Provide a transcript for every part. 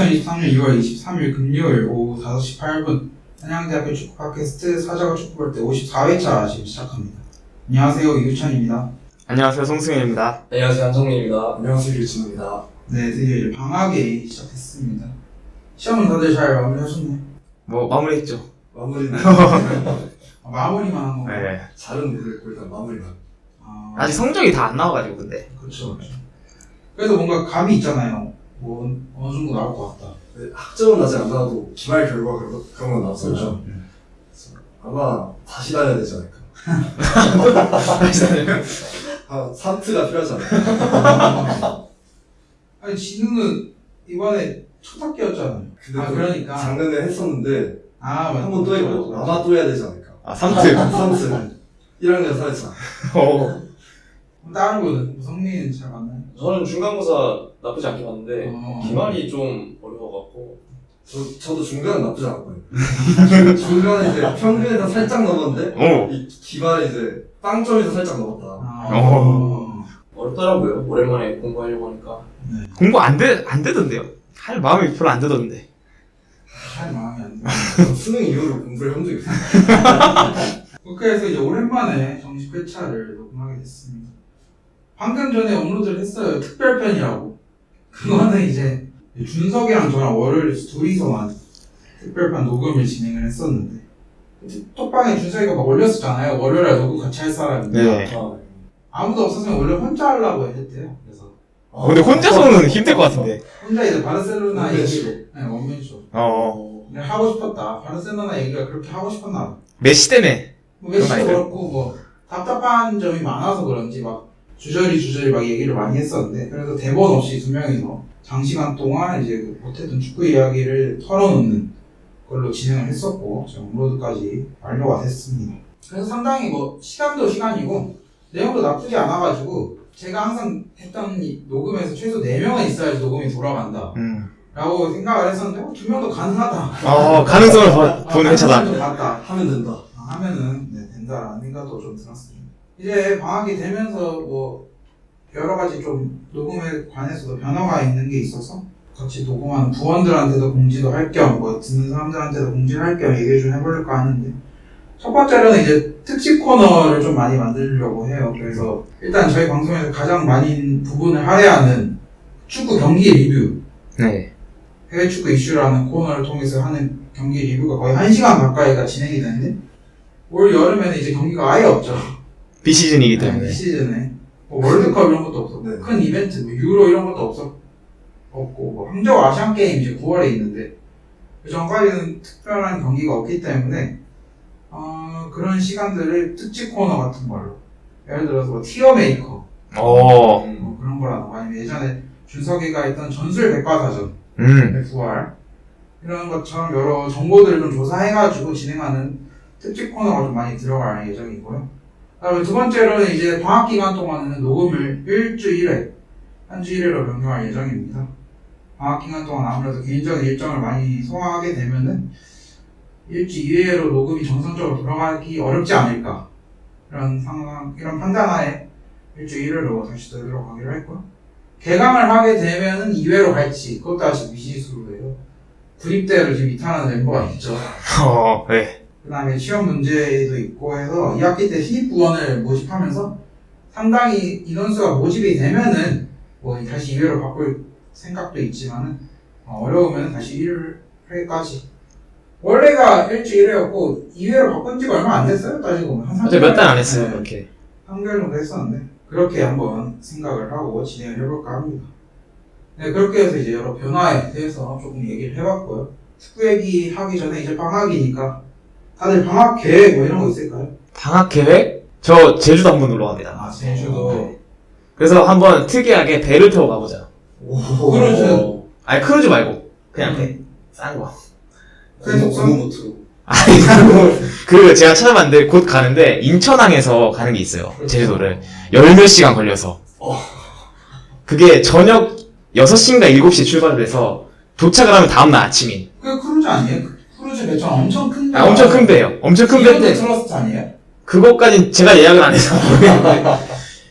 2023년 2월 23일 금요일 오후 5시 8분 한양대학교 축구 팟캐스트 사자가 축구 볼 때 54회차 지금 시작합니다. 안녕하세요, 이유찬입니다. 안녕하세요, 송승현입니다. 안녕하세요, 한정민입니다. 안녕하세요, 유진입니다. 네, 드디어 이제 방학이 시작했습니다. 시험은 다들 잘 마무리하셨나요? 뭐 마무리했죠. 마무리는 마무리만 한 건가요? 네. 잘은 모르겠고 일단 마무리만. 아직 성적이 다 안 나와가지고 근데. 그렇죠. 그래도 뭔가 감이 있잖아요. 뭐 어느 정도 나올 것 같다. 네, 학점은 아직 안 나와도 기말 결과 그런 건 나왔어요. 그렇죠. 아마 다시 다녀야 되지 않을까. 산트가 필요하지 않을까. 아니 진우는 이번에 첫 학기였잖아요. 근데 그러니까 작년에 했었는데 맞다. 한 번 또 해고 아마 또 해야 되지 않을까. 아, 삼트. 산트 1학년 사회차. 다른 거는 성민이는 잘 맞나요? 저는 중간고사 나쁘지 않게 봤는데 어. 기말이 좀 어려워갖고 저도 중간은 나쁘지 않았거든요. 중간에 이제 평균에서 살짝 넘었는데 이 기말에 이제 빵점에서 살짝 넘었다. 어렵더라고요. 오랜만에 공부하려고 하니까. 네. 공부 안 되던데요. 할 마음이 별로 안 드던데. 잘 마음이 안 들어요. 수능 이후로 공부를 해본 적이 없어요. 그래서 이제 오랜만에 정식 회차를 녹음하게 됐습니다. 방금 전에 업로드를 했어요. 특별편이라고. 그거는 이제 준석이랑 저랑 월요일 둘이서만 특별편 녹음을 진행을 했었는데 톡방에 준석이가 막 올렸었잖아요. 월요일에 녹음 같이 할 사람인데 네. 아무도 없었으면 원래 혼자 하려고 했대요. 그래서 근데 혼자서는 힘들 것 같은데. 혼자 이제 바르셀로나 원맨쇼. 얘기를 원맨쇼 네, 하고 싶었다. 바르셀로나 얘기가 그렇게 하고 싶었나 봐. 메시 때문에. 뭐 메시도 그런 그렇고 뭐 답답한 점이 많아서 그런지 막 주저리 막 얘기를 많이 했었는데 그래서 대본 없이 두 명이서 장시간 동안 이제 못했던 축구 이야기를 털어놓는 걸로 진행을 했었고 지금 업로드까지 완료가 됐습니다. 그래서 상당히 뭐 시간도 시간이고 내용도 나쁘지 않아가지고 제가 항상 했던 이 녹음에서 최소 4명은 있어야지 녹음이 돌아간다 라고 생각을 했었는데 2명도 가능하다. 가능성을 보는 회차다. 좀 봤다. 하면 된다. 하면은 된다라는 생각도 좀 들었습니다. 이제 방학이 되면서 뭐 여러 가지 좀 녹음에 관해서도 변화가 있는 게 있어서 같이 녹음하는 부원들한테도 공지도 할 겸 뭐 듣는 사람들한테도 공지를 할 겸 얘기를 좀 해볼까 하는데 첫 번째로는 이제 특집 코너를 좀 많이 만들려고 해요. 그래서 일단 저희 방송에서 가장 많은 부분을 할애하는 축구 경기 리뷰 네. 해외 축구 이슈라는 코너를 통해서 하는 경기 리뷰가 거의 1시간 가까이가 진행이 되는데 올 여름에는 이제 경기가 아예 없죠. 비시즌이기 때문에. 비시즌에 뭐 월드컵 이런 것도 없었고 네. 큰 이벤트 뭐 유로 이런 것도 없고 뭐 항저우 아시안 게임 이제 9월에 있는데 그 전까지는 특별한 경기가 없기 때문에 그런 시간들을 특집 코너 같은 걸로 예를 들어서 뭐 티어 메이커 뭐 그런 거라든가 아니면 예전에 준석이가 했던 전술 백과사전의 부활 이런 것처럼 여러 정보들을 좀 조사해가지고 진행하는 특집 코너가 좀 많이 들어갈 예정이고요. 그다음에 두 번째로는 이제 방학 기간 동안에는 녹음을 일주일에 한 주 1회로 변경할 예정입니다. 방학 기간 동안 아무래도 개인적인 일정을 많이 소화하게 되면은 일주 2회로 녹음이 정상적으로 돌아가기 어렵지 않을까 이런 판단하에 일주 1회로 다시 들어가기로 했고요. 개강을 하게 되면은 2회로 갈지 그것도 아직 미지수로예요. 군입대를 지금 이탈하는 멤버가 있죠. 네. 그 다음에 시험 문제도 있고 해서 2학기 때 신입부원을 모집하면서 상당히 인원수가 모집이 되면은 뭐 다시 2회로 바꿀 생각도 있지만은 어려우면 다시 1회까지 원래가 일주일 1회였고 2회로 바꾼 지가 얼마 안 됐어요. 따지고 보면 한 3개월 몇 달 안 했어요, 그렇게. 3개월 정도 했었는데 그렇게 한번 생각을 하고 진행을 해볼까 합니다. 네, 그렇게 해서 이제 여러 변화에 대해서 조금 얘기를 해봤고요. 축구 얘기 하기 전에 이제 방학이니까 다들 방학 계획 뭐 이런 거 있을까요? 방학 계획? 저 제주도 한번 놀러 갑니다. 제주도. 네. 그래서 한번 특이하게 배를 타고 가보자. 크루즈. 아니, 크루즈 말고. 그냥 배. 싼 거. 고무보트로. 그 제가 찾아봤는데 곧 가는데 인천항에서 가는 게 있어요. 제주도를. 열몇 시간 걸려서. 그게 저녁 6시인가 7시에 출발을 해서 도착을 하면 다음날 아침인. 그게 크루즈 아니에요? 크루즈 배처럼 엄청 큰데. 엄청 큰 배예요. 엄청 큰 배인데. 트러스트 아니에요? 그것까진 제가 예약을 안 해서 모르겠는데.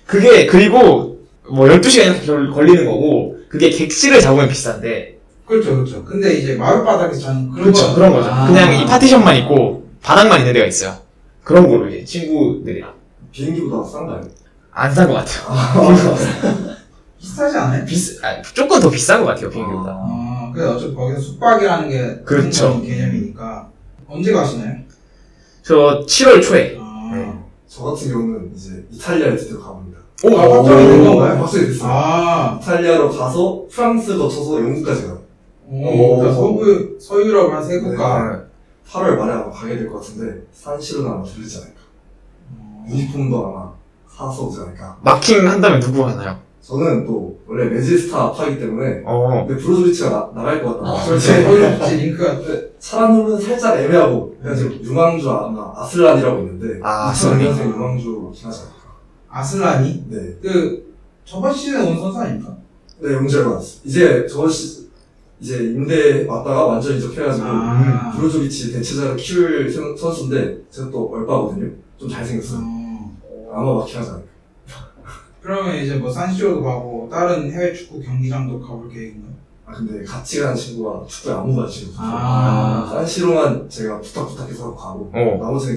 그게, 그리고, 뭐, 12시간 걸리는 거고, 그게 객실을 잡으면 비싼데, 그렇죠, 그렇죠. 근데 이제 마룻바닥에서 자는 그런 그렇죠. 거. 그런 거죠. 아. 그냥 이 파티션만 있고 바닥만 있는 데가 있어요. 그런 거로 이제 친구들이랑 비행기보다 싼가요? 안 싼 것 같아요. 비슷하지 않아요? 조금 더 비싼 것 같아요 비행기보다. 근데 어차피 거기서 숙박이라는 게 그렇죠. 그런 개념이니까. 언제 가시나요? 저 7월 초에. 아, 저 같은 경우는 이제 이탈리아에 드디어 가봅니다. 오, 아, 확정이 된 네, 건가요? 확정이 됐어요. 아, 이탈리아로 가서 프랑스 거쳐서 영국까지 가요. 그러니까 서유럽 한 세 국가. 8월 말에 아마 가게 될 것 같은데 산시로는 아마 들리지 않을까. 유니폼도 아마 사서 오지 않을까. 마킹 한다면 누구 하나요? 저는 또 원래 레지스타 파이기 때문에 근데 브로조비치가 나갈 것 같다. 서유럽 링크가 사람은 살짝 애매하고 그래가지고 유망주 아마 아슬란이라고 있는데 아, 2002년생 유망주 맞긴 하지 않을까. 아슬란이? 네. 저번 시즌에 온 선수 아닙니까? 네, 영재를 받았어. 이제 이제 임대 왔다가 완전 이적해가지고 아. 브로조비치 대체자를 키울 선수인데 제가 또 얼빠거든요. 좀 잘생겼어요. 아마 맞긴 하지 않을까. 그러면 이제 뭐 산시로도 가고 다른 해외 축구 경기장도 가볼 계획인가요? 아 근데 같이 가는 친구가 축구에 아무 관심이 없어서 아. 산시로만 제가 부탁해서 가고 나머지는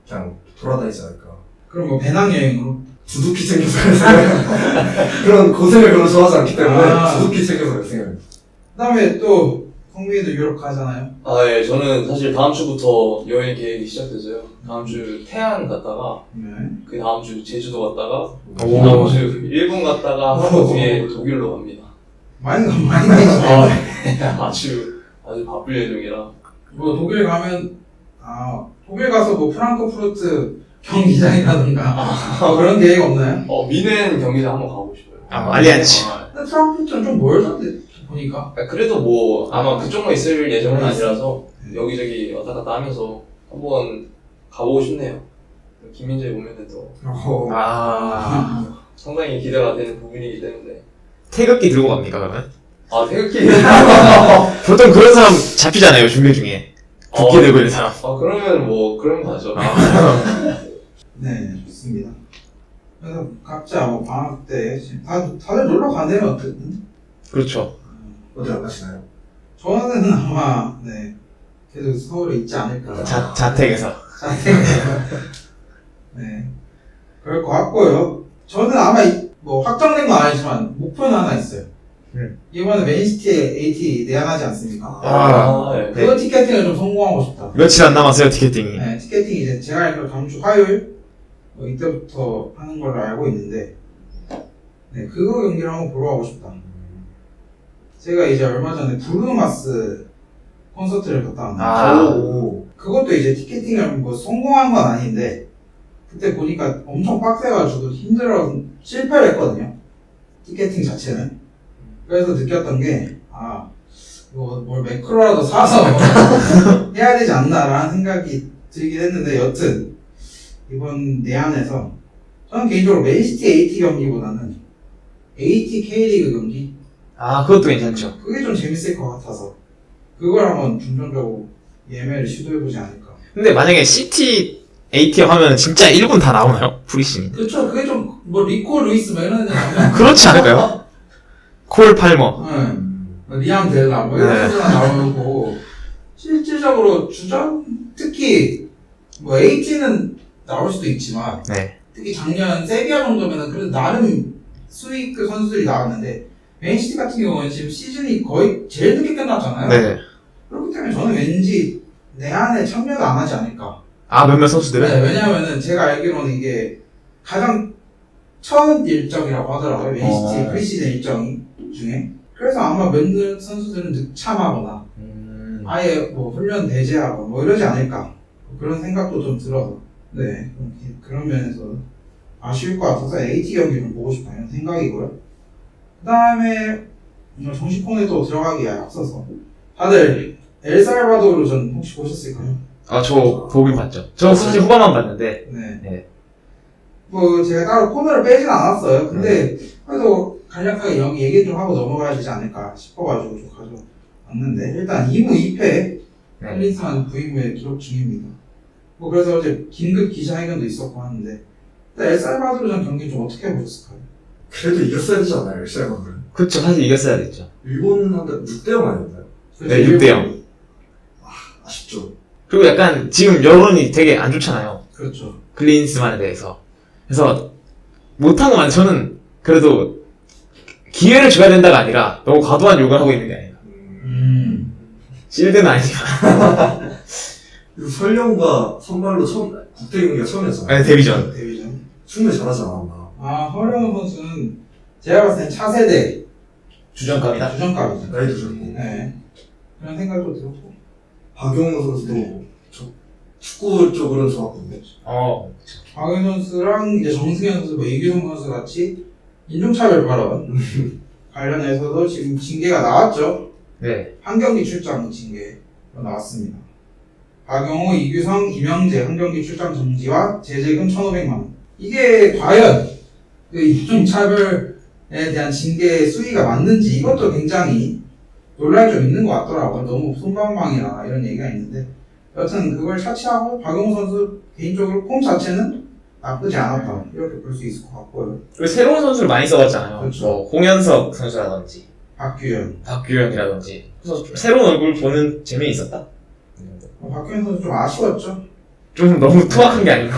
그냥 돌아다니지 않을까. 그럼 뭐 배낭여행으로? 두둑히 챙겨서 갈 생각. 그런 고생을 별로 좋아하지 않기 때문에 아. 두둑히 챙겨서 갈 생각입니다. 그 다음에 또 성민이도 유럽 가잖아요? 예, 저는 사실 다음 주부터 여행 계획이 시작돼서요. 다음 주 태안 갔다가, 네. 그 다음 주 제주도 갔다가, 그 오. 다음 주 일본 갔다가, 하루 뒤에 독일로 갑니다. 많이 가시네. 아주 바쁠 예정이라. 뭐 독일 가면 독일 가서 뭐 프랑크푸르트 경기장이라든가 뭐 그런 계획 없나요? 미넨 경기장 한번 가고 싶어요. 알리안츠. 근데 프랑크푸르트는 좀 멀던데 보니까. 그래도 뭐 아마 그쪽만 있을 예정은 아니라서 여기저기 왔다 갔다 하면서 한번 가보고 싶네요. 김민재 보면은 또 상당히 기대가 되는 부분이기 때문에. 태극기 들고 갑니까 그러면? 태극기. 보통 그런 사람 잡히잖아요 중계 중에. 국기 들고 있는 사람. 그러면 뭐 그런 거 하죠. 네, 좋습니다. 그래서 각자 뭐 방학 때 지금 다들 놀러 가네요 어쨌든. 그렇죠. 어디 안 가시나요? 저는 아마 계속 서울에 있지 않을까. 자택에서. 네, 그럴 것 같고요. 저는 아마 뭐 확정된 건 아니지만 목표는 하나 있어요. 이번에 맨시티에 AT 내한하지 않습니까? 네. 그거 티켓팅을 좀 성공하고 싶다. 며칠 안 남았어요 티켓팅이. 네, 티켓팅이 이제 제가 알기로 다음 주 화요일 이때부터 하는 걸로 알고 있는데, 그거 경기를 한번 보러 가고 싶다. 제가 이제 얼마 전에 브루노마스 콘서트를 갔다 왔는데, 그것도 이제 티켓팅을 뭐 성공한 건 아닌데, 그때 보니까 엄청 빡세가지고 실패를 했거든요. 티켓팅 자체는. 그래서 느꼈던 게, 이거 뭘 매크로라도 사서 해야 되지 않나라는 생각이 들긴 했는데, 여튼, 이번 내한에서, 저는 개인적으로 맨시티 AT 경기보다는 AT K리그 경기? 그것도 괜찮죠. 그게 좀 재밌을 것 같아서, 그걸 한번 중점적으로 예매를 시도해보지 않을까. 근데 만약에 CT ATM 하면 진짜 1군 다 나오나요? 프리시즌. 그렇죠. 그게 좀, 뭐, 리코 루이스 뭐 이런 애들 나오면. 그렇지 않을까요? 콜 팔머. 리암 델라 뭐 이런 선수가 나오고, 실질적으로 특히 뭐 AT는 나올 수도 있지만, 특히 작년 세비야 정도면은 그래도 나름 수익 선수들이 나왔는데, 맨시티 같은 경우는 지금 시즌이 거의 제일 늦게 끝났잖아요. 그렇기 때문에 저는 왠지 내한에 참여도 안 하지 않을까. 몇몇 선수들은? 왜냐면은 제가 알기로는 이게 가장 첫 일정이라고 하더라고요. 맨시티 프리시즌 일정 중에. 그래서 아마 몇몇 선수들은 늦참하거나 아예 뭐 훈련 배제하거나 뭐 이러지 않을까. 그런 생각도 좀 들어서. 그런 면에서 아쉬울 것 같아서 AT 경기 좀 보고 싶다 이런 생각이고요. 그 다음에 정식콘에 또 들어가기에 앞서서 다들 엘살바도르 전 혹시 보셨을까요? 저 보긴 봤죠. 저 사실 후반만 봤는데. 뭐 제가 따로 코너를 빼진 않았어요. 근데 그래도 간략하게 여기 얘기 좀 하고 넘어가야 되지 않을까 싶어가지고 좀 가져왔는데, 일단 2무 2패 클린스만 부임을 기록 중입니다. 뭐 그래서 어제 긴급 기자회견도 있었고 하는데, 일단 엘살바도르 전 경기 좀 어떻게 보셨을까요? 그래도 이겼어야 되지 않나요, 엘살바도르? 그쵸, 사실 이겼어야 됐죠. 일본한테 6대0 아니었나요? 네, 6대0. 아쉽죠. 그리고 약간 지금 여론이 되게 안 좋잖아요. 그렇죠. 클린스만에 대해서. 그래서 못한 거 많아요. 저는 그래도 기회를 줘야 된다가 아니라 너무 과도한 욕을 하고 있는 게 아니라. 실드는 아니지만. 그리고 설령과 선발로 국대 경기가 처음이었잖아요. 네, 데뷔전. 데뷔전. 충분히 잘하지 않았나. 허령 선수는 제가 봤을 땐 차세대 주전감이다. 주전감이죠. 나이도 젊고. 네. 그런 생각도 들었고. 박용호 선수도 축구 쪽으로는 좋았거든요. 박은 선수랑 이제 정승현 선수, 뭐 이규성 선수 같이 인종차별 발언 관련해서도 지금 징계가 나왔죠. 네. 한 경기 출장 징계가 나왔습니다. 박용호, 이규성, 이명재 한 경기 출장 정지와 제재금 1,500만 원. 이게 과연 그 인종차별에 대한 징계 수위가 맞는지 이것도 굉장히 논란이 좀 있는 것 같더라고요. 너무 솜방망이나 이런 얘기가 있는데 여튼 그걸 차치하고 박용호 선수 개인적으로 폼 자체는 나쁘지 않았다 이렇게 볼 수 있을 것 같고요. 그리고 새로운 선수를 많이 써봤잖아요. 그렇죠. 뭐 홍현석 선수라든지 박규현. 박규현이라든지. 그래서 새로운 얼굴 보는 재미 있었다. 박규현 선수 좀 아쉬웠죠. 좀 너무 투박한 게 아닌가.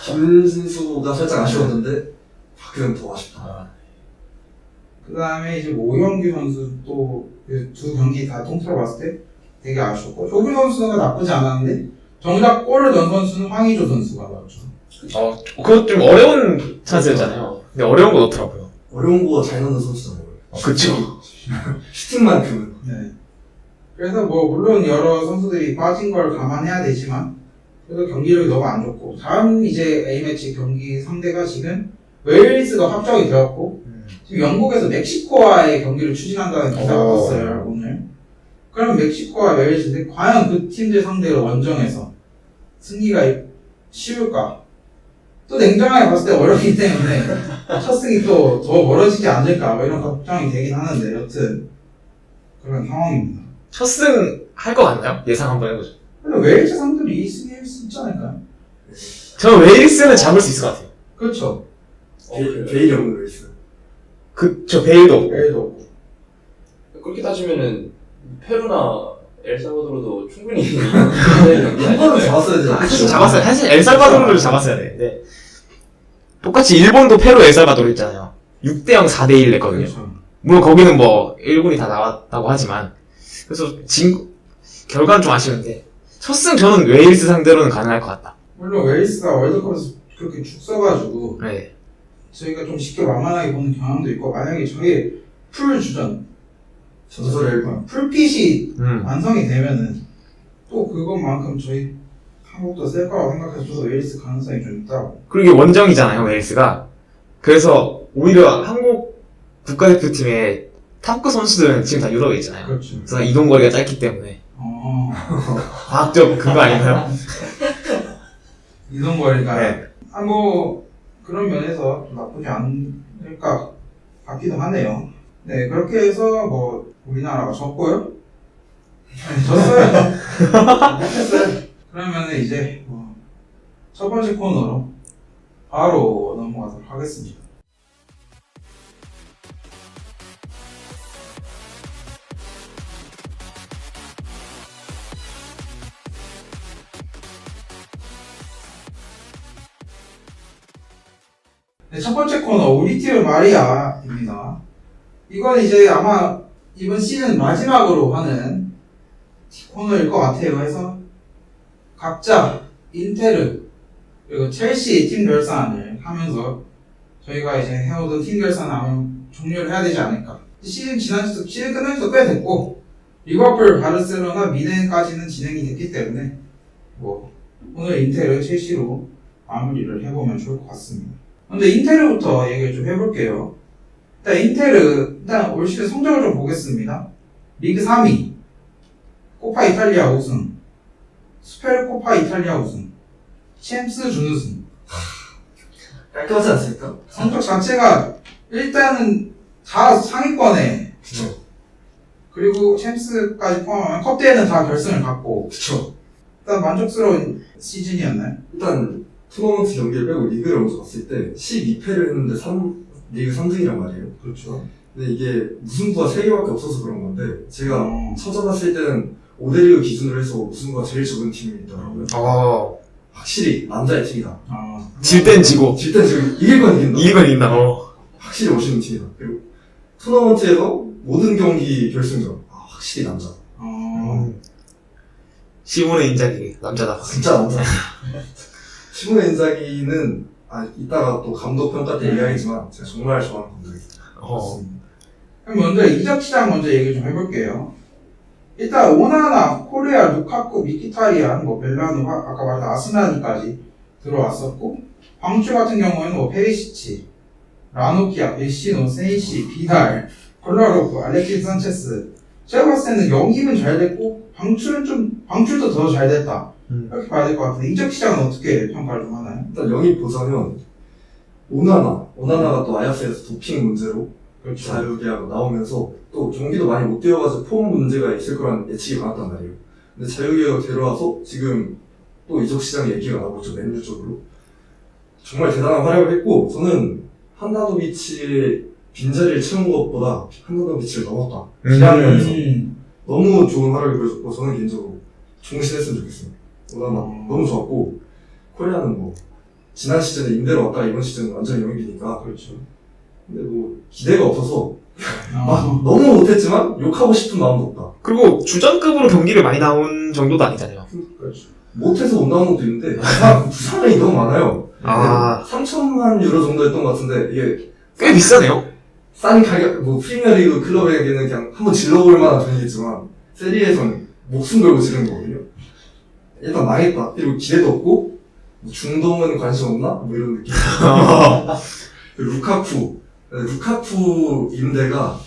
김신수가 살짝 아쉬웠는데 박규는 더 아쉽다. 그 다음에 이제 오영규 선수 또 두 경기 다 통틀어 봤을 때 되게 아쉬웠고 조규 선수가 나쁘지 않았는데 정작 골을 넣은 선수는 황의조 선수가 나왔죠. 그거 좀 어려운 찬스였잖아요. 근데 어려운 거 넣더라고요. 어려운 거 잘 넣는 선수잖아요. 그쵸. 슈팅만큼은. 네. 그래서 뭐 물론 여러 선수들이 빠진 걸 감안해야 되지만 그래도 경기력이 너무 안 좋고 다음 이제 A매치 경기 상대가 지금 웨일즈가 확정이 되었고 지금 영국에서 멕시코와의 경기를 추진한다는 기사가 떴어요 오늘. 그럼 멕시코와 웨일즈인데 과연 그 팀들 상대로 원정에서 승리가 쉬울까? 또 냉정하게 봤을 때 어렵기 때문에 첫 승이 또 더 멀어지지 않을까 뭐 이런 걱정이 되긴 하는데 여튼 그런 상황입니다. 첫 승 할 것 같나요? 예상 한번 해보죠. 근데 웨일즈 상대로 2승일 수 있지 않을까요? 저는 웨일스는 잡을 수 있을 것 같아요. 그렇죠. 베일 형도 있어요. 그쵸, 베일도 없고. 웨일도 없고. 그렇게 따지면은 페루나 엘살바도르도 충분히 경기 한 번은 잡았어야 되지 않았어요? 사실 잡았어요. 사실 엘살바도르를 잡았어야 되는데. 똑같이 일본도 페루 엘살바도르 있잖아요. 6대0, 4대1 냈거든요. 그렇죠. 물론 거기는 뭐 1군이 다 나왔다고 하지만. 그래서 결과는 좀 아쉬운데. 첫 승 저는 웨일스 상대로는 가능할 것 같다. 물론 웨일스가 월드컵에서 그렇게 죽 써가지고 네. 저희가 좀 쉽게 만만하게 보는 경향도 있고 만약에 저희 풀 주전 전설의 일관. 풀핏이 음. 완성이 되면은 또 그것만큼 저희 한국도 셀 거라고 생각해서 저도 웨일스 가능성이 좀 있다고. 그리고 이게 원정이잖아요, 웨일스가. 그래서 오히려 한국 국가대표팀의 탑급 선수들은 지금 다 유럽에 있잖아요. 그렇죠. 그래서 이동거리가 짧기 때문에. 과학적 근거 아닌가요? 이동거리가 네. 뭐 그런 면에서 좀 나쁘지 않을까 같기도 하네요. 네, 그렇게 해서 뭐 우리나라가 졌고요. 네, 졌어요. 못했어요. 그러면 이제 첫 번째 코너로 바로 넘어가도록 하겠습니다. 네, 첫 번째 코너 우리 팀은 말이야입니다. 이건 이제 아마 이번 시즌 마지막으로 하는 코너일 것 같아요. 해서 각자 인테르 그리고 첼시 팀 결산을 하면서 저희가 이제 해오던 팀 결산을 아마 종료를 해야 되지 않을까. 시즌 끝난 지도 꽤 됐고 리버풀, 바르셀로나, 미넨까지는 진행이 됐기 때문에 뭐 오늘 인테르, 첼시로 마무리를 해보면 좋을 것 같습니다. 근데 인테르부터 얘기를 좀 해볼게요. 일단 인테르 일단 올 시즌 성적을 좀 보겠습니다. 리그 3위, 코파 이탈리아 우승, 스페르코파 이탈리아 우승, 챔스 준우승. 깔끔하지 않습니까? 성적 자체가 일단은 다 상위권에 그리고 챔스까지 포함하면 컵대회는 다 결승을 갔고 그쵸. 일단 만족스러운 시즌이었나요? 일단 토너먼트 경기를 빼고 리그를 먼저 갔을 때 12패를 했는데 리그 3등이란 말이에요. 그렇죠. 근데 이게 무승부가 3개밖에 없어서 그런 건데 제가 찾아봤을 때는 5대1 기준으로 해서 무승부가 제일 적은 팀이 있더라고요. 확실히 남자의 팀이다. 질 땐 지고 질 땐 지금 이길 건 이긴다. 이길 건 이긴다. 확실히 멋있는 팀이다. 그리고 토너먼트에서 모든 경기 결승전 확실히 남자. 시몬의 인자기 남자다. 진짜 남자. 시몬의 인자기는 이따가 또 감독 평가 때 얘기하겠지만 제가 정말 좋아하는 감독이에요. 그럼 먼저 이적 시장 먼저 얘기 좀 해볼게요. 일단 오나나, 코레아, 루카쿠, 미키타리안, 벨라누, 아까 말한 아스나니까지 들어왔었고, 방출 같은 경우에는 페리시치, 라노키아, 베시노, 세이시, 비달, 콜라로프, 알렉시스 산체스. 제가 봤을 때는 영입은 잘 됐고 방출도 더 잘 됐다. 이렇게 봐야 될 것 같은데 이적 시장은 어떻게 평가를 좀 하나요? 일단 영입 보자면 오나나가 또 아야스에서 도핑 문제로 자유계약 나오면서 또 경기도 많이 못 뛰어가지고 폼 문제가 있을 거라는 예측이 많았단 말이에요. 근데 자유계약 데려와서 지금 또 이적 시장 얘기가 나오고 있죠. 맨유 쪽으로 정말 대단한 활약을 했고 저는 한다도비치의 빈자리를 채운 것보다 한다도비치를 넘었다. 기량면에서 너무 좋은 활약을 보여줬고 저는 개인적으로 종신했으면 좋겠습니다. 오나나 너무 좋았고 코리아는 지난 시즌에 임대로 왔다가 이번 시즌은 완전 영입이니까 그렇죠. 근데 기대가 없어서 너무 못했지만 욕하고 싶은 마음도 없다. 그리고 주전급으로 경기를 많이 나온 정도도 아니잖아요. 그렇죠. 못해서 못 나온 것도 있는데 부상이 너무 많아요. 3천만 유로 정도 했던 것 같은데 이게 꽤 비싸네요. 싼 가격, 프리미어리그 클럽에게는 그냥 한번 질러볼 만한 돈이겠지만 세리에서는 목숨 걸고 지르는 거거든요. 일단 망했다. 그리고 기대도 없고 중동은 관심 없나? 이런 느낌. 루카쿠 임대가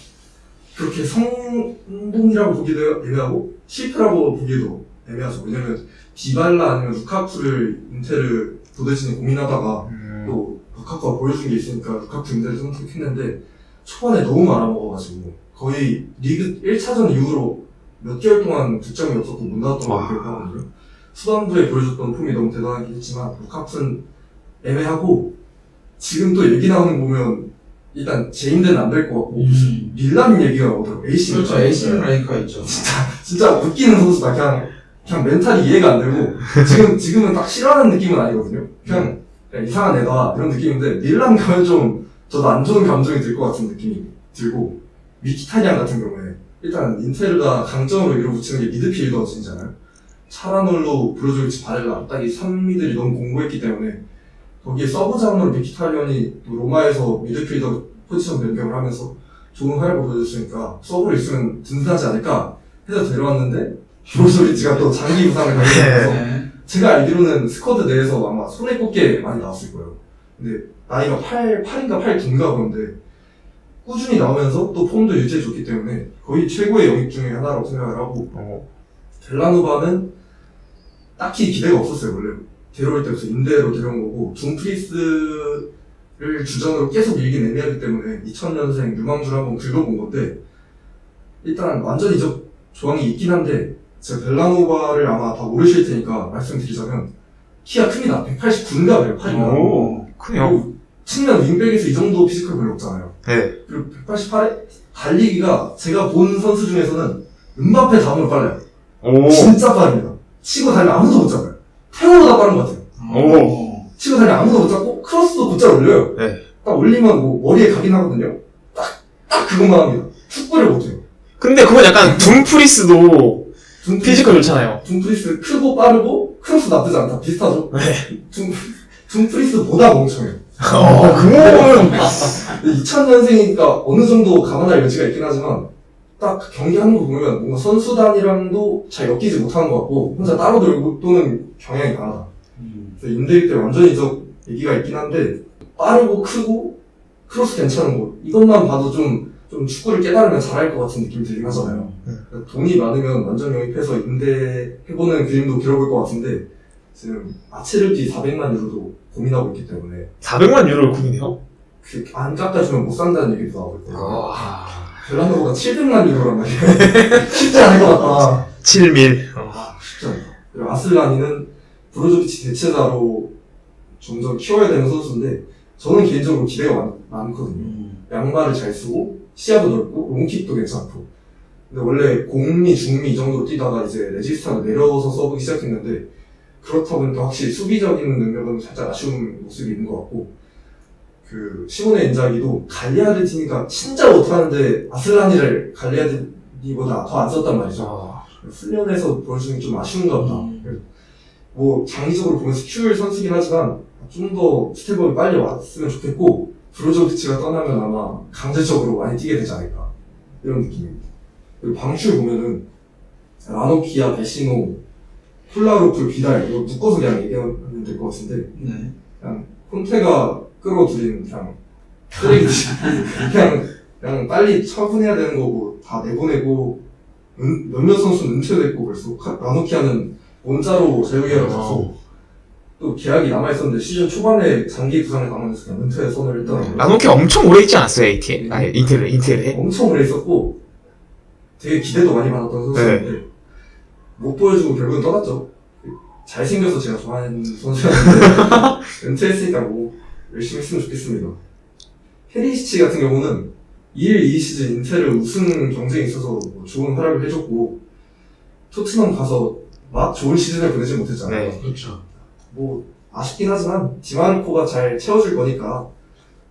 그렇게 성공이라고 보기도 애매하고 실패라고 보기도 애매하죠. 왜냐면 디발라 아니면 루카쿠를 인테를 도대체는 고민하다가 또 루카쿠가 보여준 게 있으니까 루카쿠 임대를 선택했는데 초반에 너무 말아먹어가지고 거의 리그 1차전 이후로 몇 개월 동안 득점이 없었고 못 나왔던 걸 기억하거든요. 수반부에 보여줬던 폼이 너무 대단하긴 했지만 루카쿠는 애매하고 지금 또 얘기 나오는 거 보면 일단 제 임대는 안 될 것 같고 무슨 밀란 얘기가 나오더라고요. AC 그렇죠. AC 밀란이니까 있죠. 진짜 웃기는 선수다. 그냥 멘탈이 이해가 안 되고 지금은 딱 싫어하는 느낌은 아니거든요. 그냥 이상한 애다 이런 느낌인데 밀란 가면 좀 저도 안 좋은 감정이 들 것 같은 느낌이 들고 미키타리안 같은 경우에 일단 인테르가 강점으로 밀어붙이는 게 미드필더진잖아요. 차라놀로 브로조비치 바렐라 딱 이 3미들이 너무 공고했기 때문에 거기에 서브장으로 미키타리안이 로마에서 미드필더 포지션 변경을 하면서 좋은 활약을 보여줬으니까 서브를 있으면 든든하지 않을까 해서 데려왔는데 브로조비치가 또 장기 부상을 당해서 제가 알기로는 스쿼드 내에서 아마 손에 꼽게 많이 나왔을 거예요. 근데 나이가 8인가 8두인가 그런데 꾸준히 나오면서 또 폼도 유지해줬기 때문에 거의 최고의 영입 중에 하나라고 생각을 하고 벨라누바는 딱히 기대가 없었어요. 원래 데려올 때부터 임대로 데려온 거고 둠프리스를 주전으로 계속 밀긴 애매하기 때문에 2000년생 유망주를 한번 긁어본 건데 일단 완전 이적 조항이 있긴 한데 제가 벨라누바를 아마 다 모르실 테니까 말씀드리자면 키가 큽니다. 189인가 그래요. 8인가. 크네요. 측면 윙백에서 이 정도 피지컬 별로 없잖아요. 네. 그리고 188에 달리기가 제가 본 선수 중에서는 음바페 다음으로 빨라요. 진짜 빠릅니다. 치고 달리면 아무도 못 잡아요. 태우보다 빠른 것 같아요. 치고 달리면 아무도 못 잡고 크로스도 곧잘 올려요. 네. 딱 올리면 머리에 가긴 하거든요. 딱 그것만 합니다. 축구를 못해요. 근데 그건 약간 둠프리스도 피지컬 좋잖아요. 둠프리스 크고 빠르고 크로스 나쁘지 않다. 비슷하죠? 네. 둠프리스보다 멍청해요. 그거는 2000년생이니까 어느 정도 감안할 여지가 있긴 하지만 딱 경기하는 거 보면 뭔가 선수단이랑도 잘 엮이지 못하는 것 같고 혼자 따로 놀고 또는 경향이 강하다. 그래서 임대일 때 완전히 저 얘기가 있긴 한데 빠르고 크고 크로스 괜찮은 거 이것만 봐도 좀 축구를 깨달으면 잘할 것 같은 느낌이 들긴 하잖아요. 돈이 많으면 완전 영입해서 임대해보는 그림도 그려볼 것 같은데 지금 아체르티 400만 유로도 고민하고 있기 때문에 400만 유로를 고민해요? 안 깎아주면 못 산다는 얘기도 나오고 있고요. 벨라노보다 700만 유로란 말이에요. 쉽지 않을 것 같다. 7밀. 쉽지 않다. 그리고 아슬라니는 브로조비치 대체자로 점점 키워야 되는 선수인데 저는 개인적으로 기대가 많거든요. 양말을 잘 쓰고 시야도 넓고 롱킥도 괜찮고. 근데 원래 공미, 중미 이 정도로 뛰다가 이제 레지스타로 내려서 써보기 시작했는데 그렇다 보니까 확실히 수비적인 능력은 살짝 아쉬운 모습이 있는 것 같고 그 시몬의 인자기도 갈리아르디니가 진짜 못하는데 아슬라니를 갈리아르디니보다 더 안 썼단 말이죠. 훈련에서 보여주는 게 좀 아쉬운가 보다. 뭐 장기적으로 보면서 키울 선수긴 하지만 좀 더 스텝업이 빨리 왔으면 좋겠고 브로조비치가 떠나면 아마 강제적으로 많이 뛰게 되지 않을까 이런 느낌입니다. 그리고 방출 보면은 라노키아, 베시노, 콜라로프, 비달 이거 묶어서 그냥 얘기하면 될 것 같은데 네. 그냥 콘테가 끌어들이는 그냥 쓰레기지. 그냥 빨리 처분해야 되는 거고 다 내보내고 몇몇 선수는 은퇴됐고 그래서 라노키아는 원자로 자유계약을 가서 또 계약이 남아있었는데 시즌 초반에 장기 부상을 당하면서 그냥 은퇴 선언을 했더라고요. 라노키 엄청 오래 있지 않았어요, ATL? 아니, 인텔에? 엄청 오래 있었고 되게 기대도 많이 받았던 선수였는데 못 보여주고 결국은 떠났죠. 잘생겨서 제가 좋아하는 선수였는데 은퇴했으니까 뭐 열심히 했으면 좋겠습니다. 페리시치 같은 경우는 2 시즌 인텔을 우승 경쟁에 있어서 뭐 좋은 활약을 해줬고 토트넘 가서 막 좋은 시즌을 보내지 못했잖아요. 네. 그렇죠. 뭐 아쉽긴 하지만 디마르코가 잘 채워줄 거니까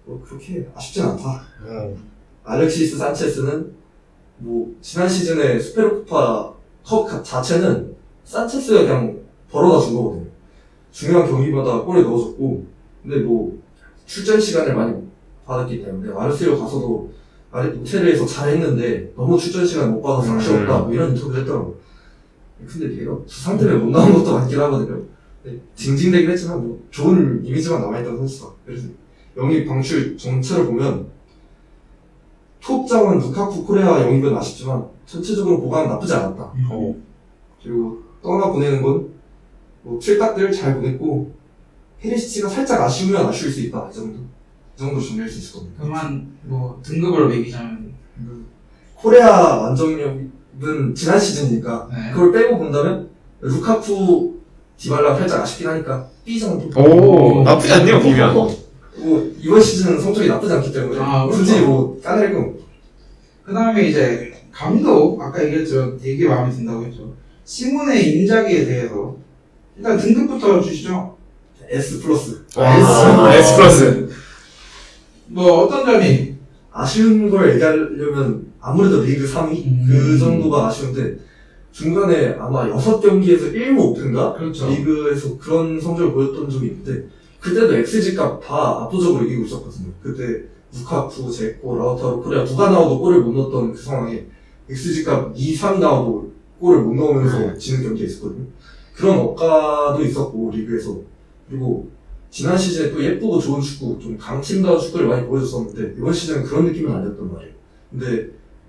뭐 그렇게 아쉽진 않다. 알렉시스 산체스는 뭐 지난 시즌에 스페로코파 컵 자체는 산체스가 그냥 벌어다 준 거거든요. 중요한 경기마다 골을 넣어줬고 근데 뭐 출전 시간을 많이 받았기 때문에 마르세유 가서도 인테르에서 잘했는데 너무 출전 시간 못 받아서 아쉬웠다 뭐 이런 인터뷰를 했더라고요. 근데 얘가 부상 때문에 못 나온 것도 많긴 하거든요. 징징대긴 했지만 뭐 좋은 이미지만 남아있던 선수다. 그래서 영입 방출 전체를 보면 톱 자원 루카쿠 코레아 영입은 아쉽지만 전체적으로 보관은 나쁘지 않았다. 그리고 떠나보내는 건 뭐 칠딱들 잘 보냈고 페리시치가 살짝 아쉬우면 아쉬울 수 있다. 이 정도 정리할 수 있을 겁니다. 그만 뭐 등급으로 매기자면 코레아 완정력은 지난 시즌이니까 네. 그걸 빼고 본다면 루카쿠 디발라 살짝 아쉽긴 하니까 B 정도. 오, 나쁘지 않네요, 비면. 뭐 이번 시즌은 성적이 나쁘지 않기 때문에 아, 그렇죠. 굳이 뭐 까낼 건 없고. 그 다음에 이제 감독 아까 얘기했죠. 되게 마음에 든다고 했죠. 시몬의 인자기에 대해서 일단 등급부터 주시죠. S 플러스. S 플러스. 뭐 어떤 점이 아쉬운 걸 얘기하려면 아무래도 리그 3위 그 정도가 아쉬운데 중간에 아마 6경기에서 1무 5패인가? 그렇죠. 리그에서 그런 성적을 보였던 적이 있는데 그때도 XG값 다 압도적으로 이기고 있었거든요. 그때 루카쿠, 제코, 라우타로, 코레아 누가 나와도 골을 못 넣었던 그 상황에 XG값 2, 3 나와도 골을 못 넣으면서 지는 경기가 있었거든요. 그런 억가도 있었고 리그에서. 그리고 지난 시즌에 또 예쁘고 좋은 축구, 좀 강팀다운 축구를 많이 보여줬었는데 이번 시즌은 그런 느낌은 아니었단 말이에요. 근데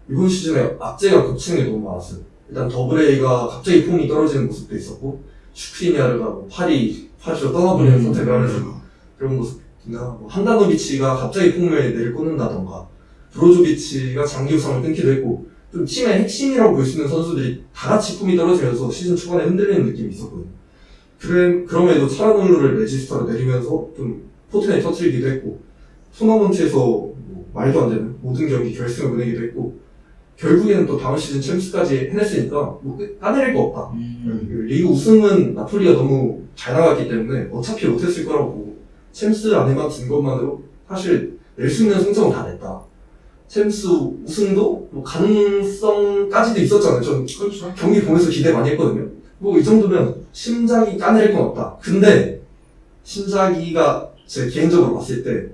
이번 시즌에 악재가 겹치는 게 너무 많았어요. 일단 더브레이가 갑자기 폼이 떨어지는 모습도 있었고 슈크리니아르가 뭐 파리로 떠나버리는 선택을 하면서 그런 모습이나 뭐 한다노비치가 갑자기 폼을 내리꽂는다던가 브로조비치가 장기 부상을 끊기도 했고 좀 팀의 핵심이라고 볼 수 있는 선수들이 다 같이 폼이 떨어지면서 시즌 초반에 흔들리는 느낌이 있었거든요. 그럼에도 차라놀루를 레지스타로 내리면서 좀 포텐을 터뜨리기도 했고 토너먼트에서 뭐 말도 안 되는 모든 경기 결승을 보내기도 했고 결국에는 또 다음 시즌 챔스까지 해냈으니까 뭐 까내릴 거 없다. 리그 우승은 나폴리가 너무 잘 나갔기 때문에 어차피 못했을 거라고 보고 챔스 안에만 든 것만으로 사실 낼 수 있는 성적은 다 냈다. 챔스 우승도 뭐 가능성까지도 있었잖아요. 전 그렇죠. 경기 보면서 기대 많이 했거든요. 뭐 이 정도면 심장이 까낼 건 없다. 근데 심장이가 제 개인적으로 봤을 때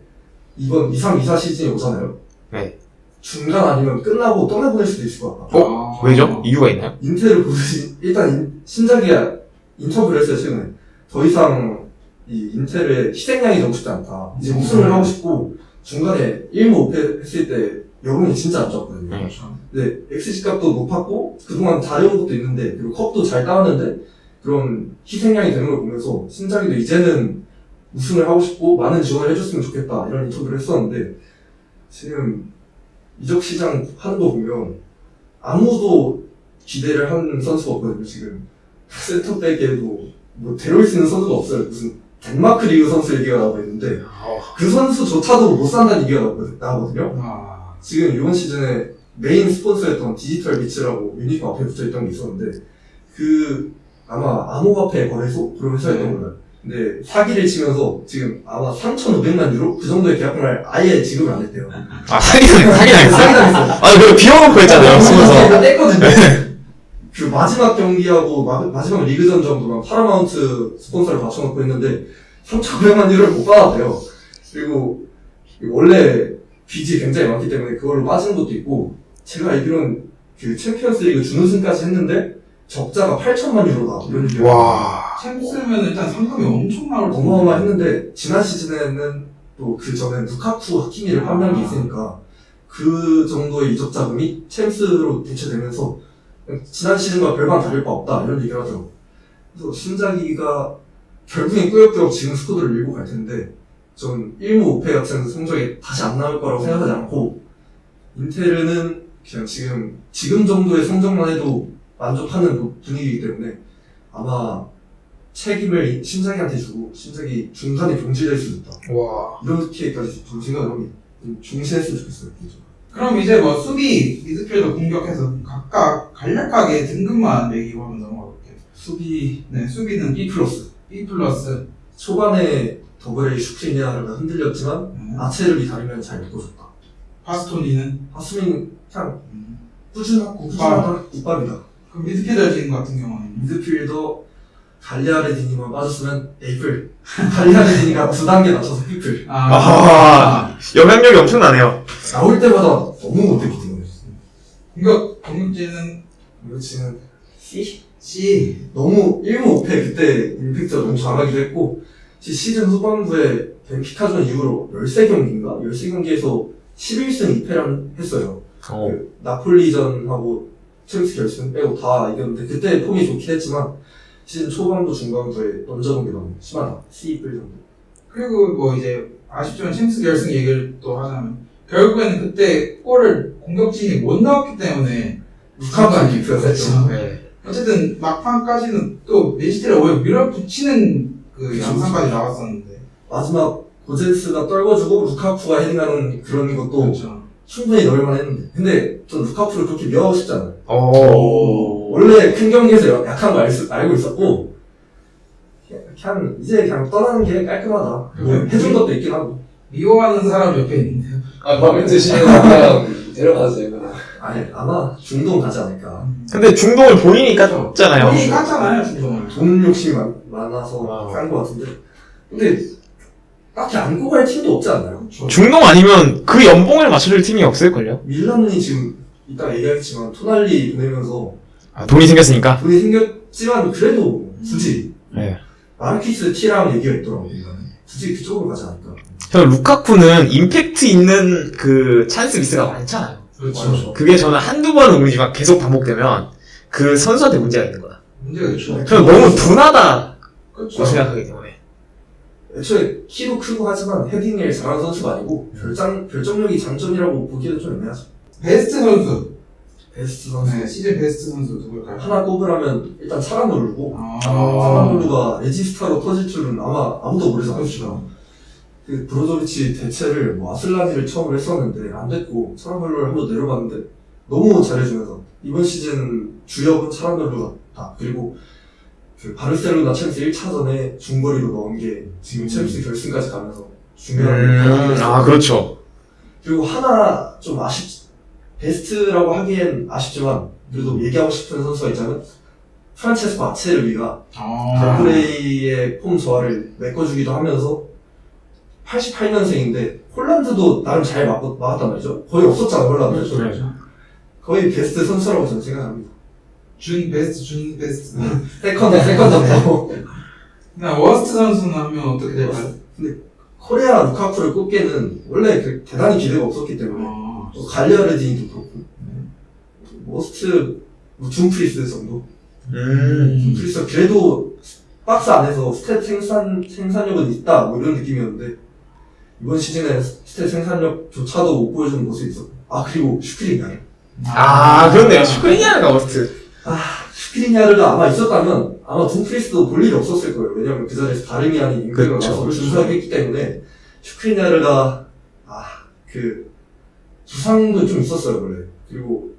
이번 23-24 시즌이 오잖아요. 네. 중간 아니면 끝나고 떠나보낼 수도 있을 것 같다. 왜죠? 이유가 있나요? 인텔을 보듯이 일단 신자기가 인터뷰를 했어요. 최근에 더 이상 이 인텔의 희생양이 되고 싶지 않다. 이제 우승을 하고 싶고 중간에 1무 5패 했을 때 여론이 진짜 안 좋았거든요. 그렇죠. 근데 XG 값도 높았고 그동안 잘해온 것도 있는데 그리고 컵도 잘 따왔는데 그런 희생양이 되는 걸 보면서 신자기도 이제는 우승을 하고 싶고 많은 지원을 해줬으면 좋겠다 이런 인터뷰를 했었는데 지금 이적 시장 하는 거 보면 아무도 기대를 하는 선수가 없거든요. 지금 센터백에도 뭐 데려올 수 있는 선수가 없어요. 무슨 덴마크 리그 선수 얘기가 나오고 있는데 그 선수조차도 못 산다는 얘기가 나오거든요. 지금 이번 시즌에 메인 스폰서였던 디지털 비츠라고 유니폼 앞에 붙어있던 게 있었는데 그 아마 암호화폐 거래소 그런 회사였던 거예요. 근데 사기를 치면서 지금 아마 3,500만 유로 그 정도의 계약금을 아예 지급을 안 했대요. 아, 사기당했어요? 사기당했어요. 아, 그거 비워놓고 했잖아요, 스폰서. 다 뗐거든요. 그 마지막 경기하고 마지막 리그전 정도만 파라마운트 스폰서를 맞춰놓고 했는데 3,500만 유로를 못 받았대요. 그리고 원래 빚이 굉장히 많기 때문에 그걸로 빠진 것도 있고 제가 알기로는 그 챔피언스 리그 준우승까지 했는데 적자가 8천만 유로다 이런 얘기가 와. 챔스면 일단 상금이 엄청 나올 텐데. 어마어마했는데 지난 시즌에는 또 그 전에 루카쿠 하키미를 판매한 게 있으니까 그 정도의 이적 자금이 챔스로 대체되면서 지난 시즌과 별반 다를 바 없다 이런 얘기를 하더라고요. 그래서 신자기가 결국엔 꾸역꾸역 지금 스쿼드를 밀고 갈 텐데 전 1무 5패 같은 성적이 다시 안 나올 거라고 생각하지 않고 인테르는 그냥 지금 정도의 성적만 해도 만족하는 분위기이기 때문에 아마 책임을 신자기한테 주고 신자기 중간에 병실될 수도 있다. 와. 이렇게까지 좀 생각을 합니다. 좀 중시했으면 좋겠어요. 그럼 이제 뭐 수비, 미드필더 공격해서 각각 간략하게 등급만 매기고 하면 넘어가볼게요. 수비 네, 수비는 B+. B 플러스. 초반에 더블A 슈크리니아르가 흔들렸지만 아체르비 다리면 잘 묶어줬다. 파스토니는 하수민 그냥 꾸준하고 꾸준하다 굿밥이다. 그럼 미드필더 지금 같은 경우는 미드필더 갈리아레디니만 빠졌으면 에이플 갈리아레디니가 2단계 낮춰서 피플 아, 영향력이 엄청나네요. 나올 때마다 너무 못했기 때문에 공격, 공격진은 그렇지는 C? C. 너무 1무 5패 그때 임팩트가 너무 강하기도 했고 시즌 후반부에 벤피카전 이후로 13경기인가? 13경기에서 11승 2패를 했어요. 그 나폴리전하고 챔스 결승 빼고 다 이겼는데 그때 폼이 좋긴 했지만 시즌 초반부 중반부에 던져놓은 게 너무 심하다. C1 정도. 그리고 뭐 이제 아쉽지만 챔스 결승 얘기를 또 하자면 결국에는 그때 골을 공격진이 못 넣었기 때문에 루카쿠가 그렇죠. 네. 어쨌든 막판까지는 또 맨시티를 오히려 밀어붙이는 그 그쵸. 양상까지 나왔었는데. 마지막 고젠스가 떨궈주고 루카쿠가 헤딩하는 그런 것도 그렇죠. 충분히 넣을만 했는데 근데 전 루카쿠를 그렇게 미워하고 싶지 않아요. 오. 원래 큰 경기에서 약한 거 알고 있었고 그냥 이제 그냥 떠나는 게 깔끔하다. 뭐 해준 것도 있긴 하고. 미워하는 사람 옆에 있는데요. 아, 마음에 드시는 그냥 데려가세요, 그냥. 아니 아마 중동 가지 않을까. 근데 중동을 본인이 깠잖아요. 본인이 깠잖아요, 중동을. 돈 욕심이 많아서 깐 것 같은데. 근데 딱히 안고 갈 팀도 없지 않나요? 중동 아니면 그 연봉을 맞춰줄 팀이 없을걸요? 밀란이 지금 이따 얘기하겠지만 토날리 보내면서 아, 돈이 생겼으니까? 돈이 생겼지만 그래도 굳이 네. 마르키스 티랑 얘기가 있더라고요. 굳이 그쪽으로 가지 않을까. 저는 루카쿠는 임팩트 있는 그 찬스 미스가 많잖아요. 그렇죠. 그게 저는 한두 번은 운이지만 계속 반복되면 그 선수한테 문제가 있는 거다. 문제가 있죠. 저는 너무 둔하다고 그렇죠. 생각하기 때문에. 애초에 키도 크고 하지만 헤딩을 잘하는 선수가 아니고 결정력이 장점이라고 보기에도 좀 애매하죠. 베스트 선수. 베스트 선수. 네, 시즌 베스트 선수 누굴까요? 하나 꼽으라면 일단 차라놀루고 아. 차라놀루가 레지스타로 터질 줄은 아마 아무도 모르지 않았죠. 그 브로조비치 대체를 뭐 아슬라니를 처음으로 했었는데 안 됐고 차라놀루를 한번 내려봤는데 너무 잘해주면서 이번 시즌 주역은 차라놀루다. 그리고 그 바르셀로나 챔스 1차전에 중거리로 넣은 게 지금 챔스 결승까지 가면서 중요한 아, 그렇죠. 그리고 하나 좀 베스트라고 하기엔 아쉽지만 그래도 얘기하고 싶은 선수가 있자면 프란체스코 아체르비가 더블A의 폼 저하를 메꿔주기도 하면서 88년생인데 홀란드도 나름 잘 막았단 말이죠. 거의 없었잖아요, 홀란드. 그렇죠. 거의 베스트 선수라고 저는 생각합니다. 준 베스트. 세컨드. 나 워스트 선수는 하면 어떻게 될까요? 코레아 루카쿠를 꼽기에는 원래 대단히 기대가 없었기 때문에 또 갈리아르디니도 그렇고 워스트 둠프리스 정도. 둠프리스가 그래도 박스 안에서 스탯 생산력은 있다 뭐 이런 느낌이었는데 이번 시즌에 스탯 생산력조차도 못 보여주는 모습이 있었고 그리고 슈크리니아르. 그렇네요. 슈크리니아르가 워스트. 슈크리니아르가 아마 있었다면 아마 둠프리스도 볼 일이 없었을 거예요. 왜냐면 그 자리에서 다름이 아닌 임팩트가 나서 준수하게 했기 때문에 슈크리니아르가 그 부상도 좀 있었어요 원래. 그리고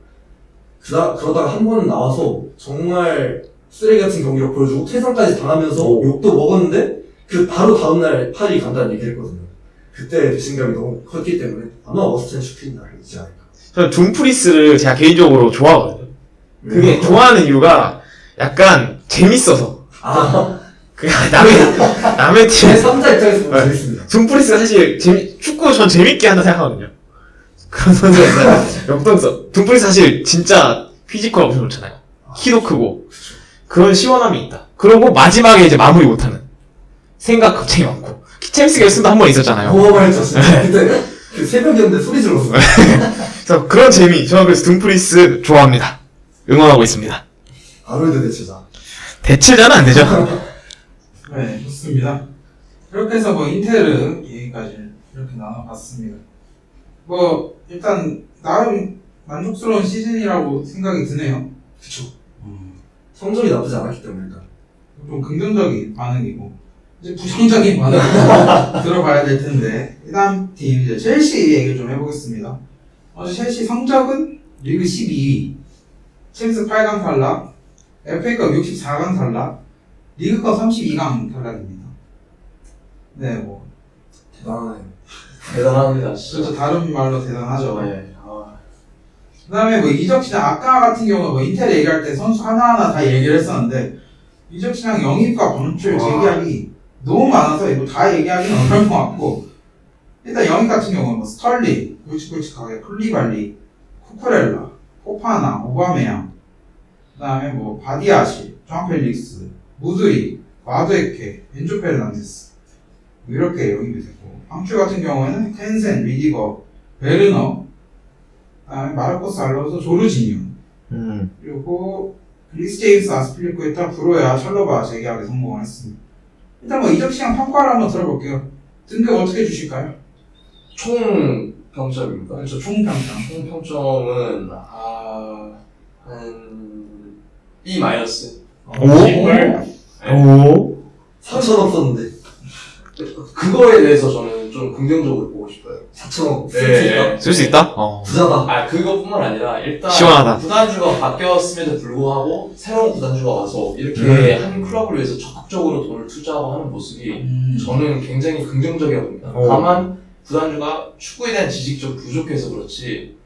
그러다가 한 번 나와서 정말 쓰레기 같은 경기를 보여주고 퇴장까지 당하면서 욕도 먹었는데 그 바로 다음날 팔이 간다는 얘기를 했거든요. 그때 배신감이 너무 컸기 때문에 아마 어스틴 슈크린다르지 않을까. 저는 둠프리스를 제가 개인적으로 좋아하거든요. 그게 좋아하는 이유가 약간 재밌어서. 그 남의 제 팀 3자 입장에서 보면 재밌습니다. 둠프리스가 사실 축구 전 재밌게 한다 생각하거든요. 그런 선수였어요. 역동성. 둠프리스 사실 진짜 피지컬 엄청 좋잖아요. 키도 크고. 그런 시원함이 있다. 그러고 마지막에 이제 마무리 못하는. 생각 갑자기 많고. 챔스 결승도 한 번 있었잖아요. 어마어마했죠 진짜. 그때 그 새벽이었는데 소리 질렀어요. 그래서 그런 재미. 저는 그래서 둠프리스 좋아합니다. 응원하고 있습니다. 아놀드 대체자. 대체자는 안 되죠. 네, 좋습니다. 이렇게 해서 뭐 인테르 얘기까지 이렇게 나눠봤습니다. 뭐 일단 나름 만족스러운 시즌이라고 생각이 드네요. 그쵸. 성적이 나쁘지 않았기 때문에 일단. 좀 긍정적인 반응이고 이제 부정적인 반응 들어봐야 될 텐데 다음 팀 이제 첼시 얘기를 좀 해보겠습니다. 첼시 성적은 리그 12위, 챔스 8강 탈락, FA컵 64강 탈락, 리그컵 32강 탈락입니다. 네, 뭐 대단하네요. 대단합니다, 진짜. 그렇죠. 다른 말로 대단하죠. 네. 그 다음에 뭐 이적 시장 아까 같은 경우 뭐 인텔 얘기할 때 선수 하나하나 다 얘기를 했었는데 이적 시장 영입과 방출 재계약이 너무 많아서 이거 다 얘기하기는 어려울 것 같고 일단 영입 같은 경우는 뭐 스털리, 굵직굵직하게 쿨리발리, 쿠쿠렐라, 포파나, 오바메양 그 다음에 뭐 바디아시, 조앙펠릭스, 무드리, 마두에케, 엔조 페르난데스 뭐 이렇게 영입이 됐고 방출 같은 경우에는 켄센, 리디거, 베르너 그 다음에 마르코스 알론소, 조르지뉴 그리고 리스 제임스, 아스필리쿠에타, 브로야, 샬로바 재계약에 성공을 했습니다. 일단 뭐 이적 시장 평가를 한번 들어볼게요. 등급 어떻게 주실까요? 총 평점입니까? 그렇죠, 총평점. 총 평점은 한 B 마이너스. 오? 오? 4천 없었는데. 그거에 대해서 저는 좀 긍정적으로 보고 싶어요. 4천 네. 쓸 수 있다? 부자다. 그것뿐만 아니라 일단 시원하다. 구단주가 바뀌었음에도 불구하고 새로운 구단주가 와서 이렇게 한 클럽을 위해서 적극적으로 돈을 투자하고 하는 모습이 저는 굉장히 긍정적이라고 봅니다. 다만 구단주가 축구에 대한 지식이 좀 부족해서 그렇지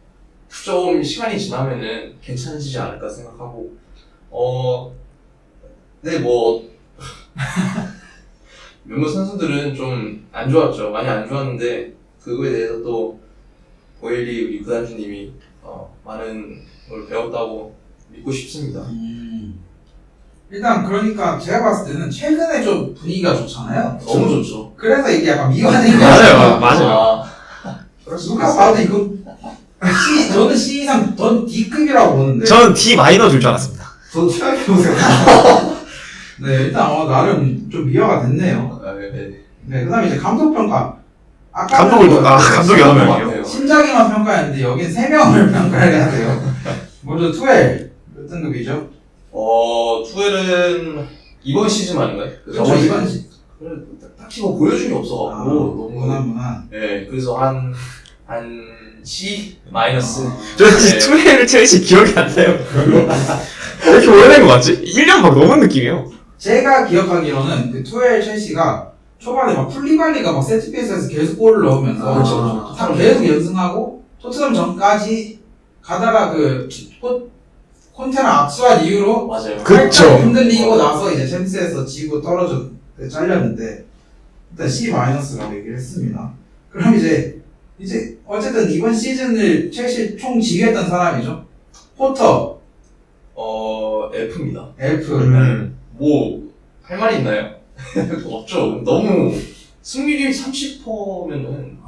좀 시간이 지나면은 괜찮아지지 않을까 생각하고 네 뭐 몇몇 선수들은 좀 안 좋았죠. 많이 안 좋았는데 그거에 대해서 또 보일리 우리 구단주님이 많은 걸 배웠다고 믿고 싶습니다. 일단 그러니까 제가 봤을 때는 최근에 좀 분위기가 좋잖아요. 너무 좋죠. 그래서 이게 약간 미화된 게 맞아요. 누가 봐도 이거 저는 C 이상 전 D급이라고 보는데 저는 D 마이너 줄 줄 알았습니다. 전 최악이라고 네 일단 나름 좀 미화가 됐네요. 네. 네 그다음에 이제 감독 평가 감독이 8명이요. 심장이만 평가했는데 여긴 3명을 평가를 해야 돼요. 먼저 투엘 몇 등급이죠? 투엘은 이번 시즌 아닌가요? 그렇죠 이번 시 딱히 뭐 보여준 게 없어갖고 너무 무난무난. 네 그래서 한 C 마이너스. 저 사실 투헬 첼시 기억이 안 나요. 왜 이렇게 오래된 거 같지? 1년 막 넘은 느낌이에요. 제가 기억하기로는 그 투엘 첼시가 초반에 막 풀리발리가 막 세트피스에서 계속 골을 넣으면서 다 계속 연승하고 토트넘 전까지 가다가 그 콘테를 압수한 이후로 맞아요. 그쵸. 흔들리고 나서 이제 챔스에서 지고 떨어져 잘렸는데 일단 C-라고 얘기를 했습니다. 그럼 이제 어쨌든 이번 시즌을 첼시 총 지휘했던 사람이죠. 포터 F입니다. F. 뭐 할 말이 있나요? 없죠. 너무 승률이 30%면은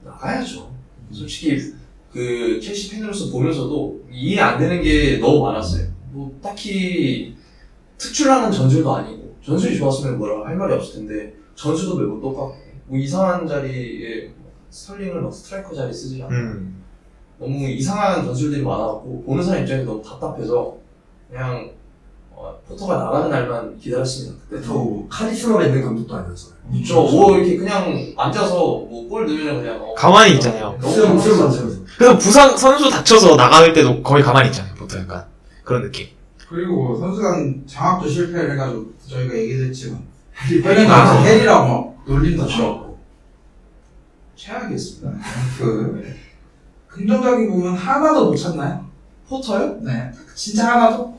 나가야죠. 솔직히 그 첼시 팬으로서 보면서도 이해 안 되는 게 너무 많았어요. 뭐 딱히 특출나는 전술도 아니고 전술이 좋았으면 뭐라 할 말이 없을 텐데 전술도 매번 똑같고 뭐 이상한 자리에 스털링을 막 스트라이커 자리 쓰지 않고 너무 이상한 전술들이 많아갖고 보는 사람 입장에서 너무 답답해서 그냥 포터가 나가는 날만 기다렸습니다. 그렇다고 카리스마가 있는 감독도 아니었어요. 그쵸. 뭐 이렇게 그냥 앉아서 뭐 골 넣으면 그냥 가만히 있잖아요. 너무 수염 만지면서. 그래서 부상 선수 다쳐서 나갈 때도 거의 가만히 있잖아요. 보통 약간 그런 느낌. 그리고 뭐 선수단 장악도 실패를 해가지고 저희가 얘기도 했지만 해리 나와서 해리라고 막 놀림도 치고 최악이었습니다. 그 긍정적인 부분 하나도 못 찾나요? 포터요? 네, 진짜 하나도?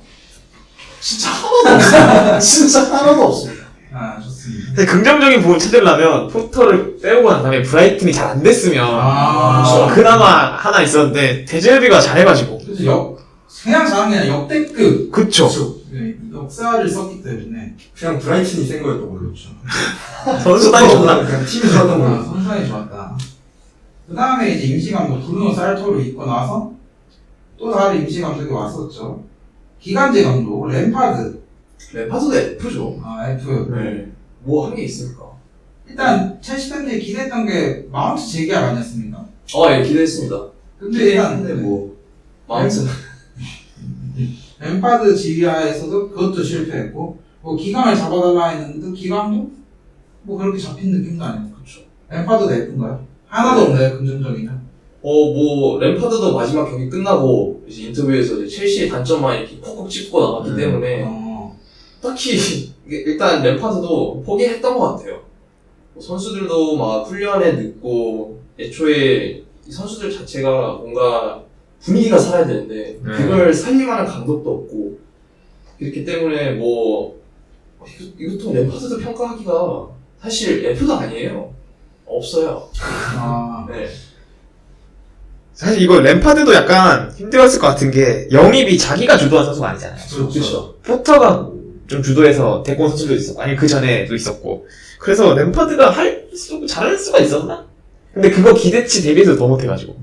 진짜 하나도 없어요. 진짜 하나도 없습니다. 아, 좋습니다. 근데 긍정적인 부분 찾으려면 포터를 빼고 난 다음에 브라이튼이 잘 안 됐으면 아, 그나마 하나 있었는데 데제르비가 잘해가지고. 그래서 그냥 잘한 게 아니라 역대급 그쵸. 네, 역사를 썼기 때문에 그냥 브라이튼이 센 거였던 거죠. 그렇죠. 선수단이 좋나? 그냥 팀이 좋았던 아, 거예요. 선수단이 좋았다. 그 다음에 이제 임시감독 브루노 살토를 입고 나서 또 다른 임시감독이 왔었죠. 기간제 감독 램파드. 램파드도 F죠. 아, F. 네. 뭐 한 게 있습니까? 일단 첼시 팬들이 기대했던 게 마운트 재계약 아니었습니까? 예, 기대했습니다. 근데 일단 근데 뭐 마운트 램파드 지휘하에서도 그것도 실패했고 뭐 기강을 잡아달라 했는데 기강도 뭐 그렇게 잡힌 느낌도 아니고 그렇죠. 램파드도 F인가요? 하나도 없나요? 긍정적이면? 뭐 램파드도 마지막 경기 끝나고 이제 인터뷰에서 이제 첼시의 단점만 이렇게 콕콕 짚고 나갔기 때문에 딱히 일단 램파드도 포기했던 것 같아요. 뭐 선수들도 막 훈련에 늦고 애초에 이 선수들 자체가 뭔가 분위기가 살아야 되는데 그걸 살릴 만한 감독도 없고 그렇기 때문에 뭐 이것도 램파드도 평가하기가 사실 F도 아니에요. 없어요. 아, 네. 사실 이거 램파드도 약간 힘들었을 것 같은 게 영입이 자기가 주도한 선수가 아니잖아요. 그렇죠. 포터가 좀 주도해서 데리고 온 선수도 있었고 아니 그 전에도 있었고 그래서 램파드가 잘할 수가 있었나? 근데 그거 기대치 대비해서 더 못해가지고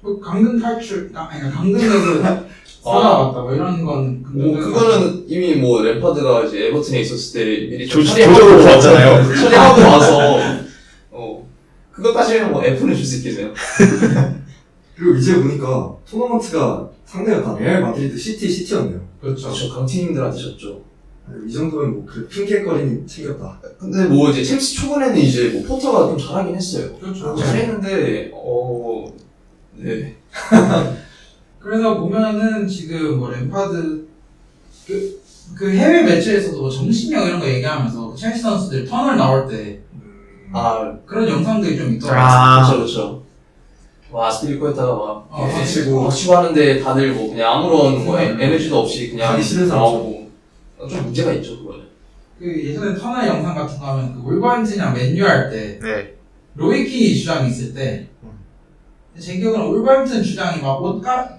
뭐 강등 탈출, 아니 강등력을 살아왔다 뭐 이런 건 뭐 그거는 이미 뭐 램파드가 이제 에버튼에 있었을 때 미리 좀 조적으로 왔잖아요. 처리하고 와서 그거 따지면 뭐 F는 줄 수 있겠네요. 그리고 이제 보니까 토너먼트가 상대가 다 레알 마드리드 시티였네요. 그렇죠. 저 강팀들한테 졌죠. 이 정도면 뭐 그 핑계거리는 챙겼다. 근데 뭐 이제 챔스 초반에는 이제 뭐 포터가 좀 잘하긴 했어요. 그렇죠. 잘했는데 네. 그래서 보면은 지금 뭐 램파드 그 해외 매체에서도 뭐 정신력 이런 거 얘기하면서 첼시 선수들 터널 나올 때 그런 영상들이 좀 있더라고요. 그렇죠. 와 스틸리코에다가 막 다치고 하는데 다들 뭐 그냥 아무런 뭐 에너지도 없이 그냥 가기 싫은 사람 나오고 좀 문제가 있죠 그거는. 그 예전에 터널 영상 같은 거 하면 그 wolverhampton이랑 맨유 할 때 네. 로이키 주장이 있을 때 제 기억에는 wolverhampton 주장이 막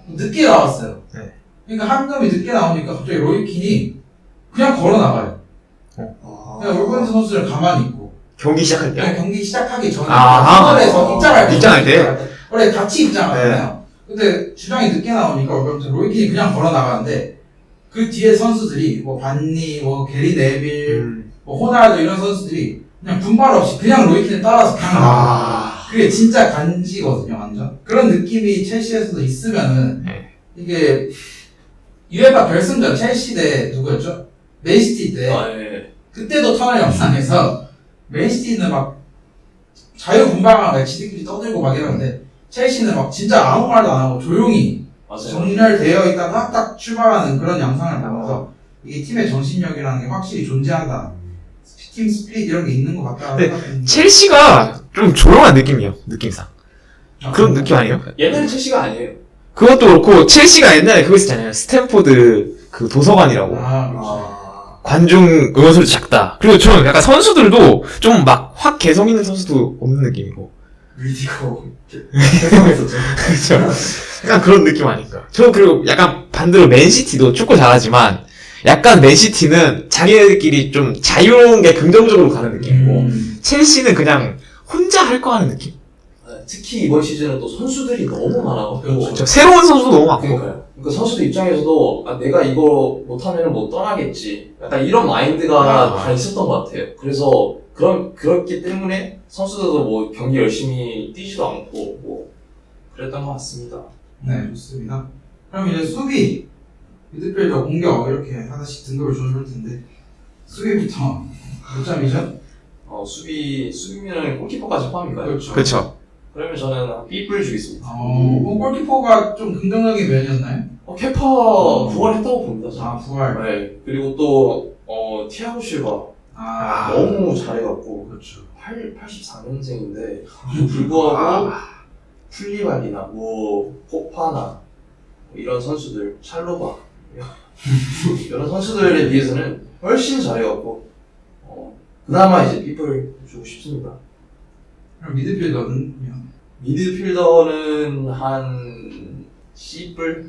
늦게 나왔어요. 네. 그러니까 한금이 늦게 나오니까 갑자기 로이킨이 그냥 걸어 나가요. 그냥 wolverhampton 선수들 가만히 있고 경기 시작할 때 그냥 경기 시작하기 전에 아하. 터널에서 입장할 때? 원래 같이 입장하잖아요. 근데 주장이 늦게 나오니까 wolverhampton 로이킨이 그냥 걸어 나가는데 그 뒤에 선수들이 뭐 반니, 뭐 게리 네빌, 뭐 호날두 이런 선수들이 그냥 분발 없이 그냥 로이킨을 따라서 그냥 나가. 그게 진짜 간지거든요, 완전. 그런 느낌이 첼시에서도 있으면은 이게 UEFA 결승전 첼시 대 누구였죠? 맨시티 때 네. 그때도 터널 영상에서 맨시티는 막 자유분방하게 지들끼리 떠들고 막 이러는데 첼시는 막 진짜 아무 말도 안 하고 조용히 맞아요. 정렬되어 있다가 딱 출발하는 그런 영상을 보면서 이게 팀의 정신력이라는 게 확실히 존재한다. 팀 스피릿 이런 게 있는 것 같다. 네. 생각했는데. 첼시가 좀 조용한 느낌이에요. 느낌상. 그런 느낌 아니에요? 옛날 첼시가 아니에요. 그것도 그렇고 첼시가 옛날에 그거 있었잖아요. 스탠포드 그 도서관이라고. 그렇죠. 관중 응원소리 작다. 그리고 저는 약간 선수들도 좀 막 확 개성 있는 선수도 없는 느낌이고. 위디고 대성했었죠. 그렇죠. 약간 그런 느낌 아닐까. 저 그리고 약간 반대로 맨시티도 축구 잘하지만 약간 맨시티는 자기네들끼리 좀 자유로운 게 긍정적으로 가는 느낌이고 첼시는 그냥 혼자 할 거 하는 느낌. 특히 이번 시즌은 또 선수들이 너무 많아가지고 그렇죠. 새로운 선수도 너무 많고. 그러니까요. 그러니까 선수들 입장에서도 내가 이거 못하면 뭐 떠나겠지. 약간 이런 마인드가 다 있었던 것 같아요. 그래서 그렇기 때문에 선수들도 뭐 경기 열심히 뛰지도 않고 뭐 그랬던 것 같습니다. 네, 좋습니다. 그럼 이제 수비 미드필더 공격 이렇게 하나씩 등급을 줘줄 텐데 수비부터 몇 점이죠? 수비면은 골키퍼까지 포함인가요? 그렇죠. 그쵸. 그러면 저는 한 B뿔 주겠습니다. 골키퍼가 좀 긍정적인 면이었나요? 케파 부활했다고 봅니다. 저는. 부활. 네. 그리고 또, 티아고 실바. 너무 잘해갖고. 그렇죠. 84년생인데, 불구하고, 풀리발이나, 포파나, 이런 선수들, 샬로바. 이런 선수들에 비해서는 훨씬 잘해갖고, 그나마 이제 B뿔 주고 싶습니다. 그럼 미드필더는요? 미드필더는 한 C뿔?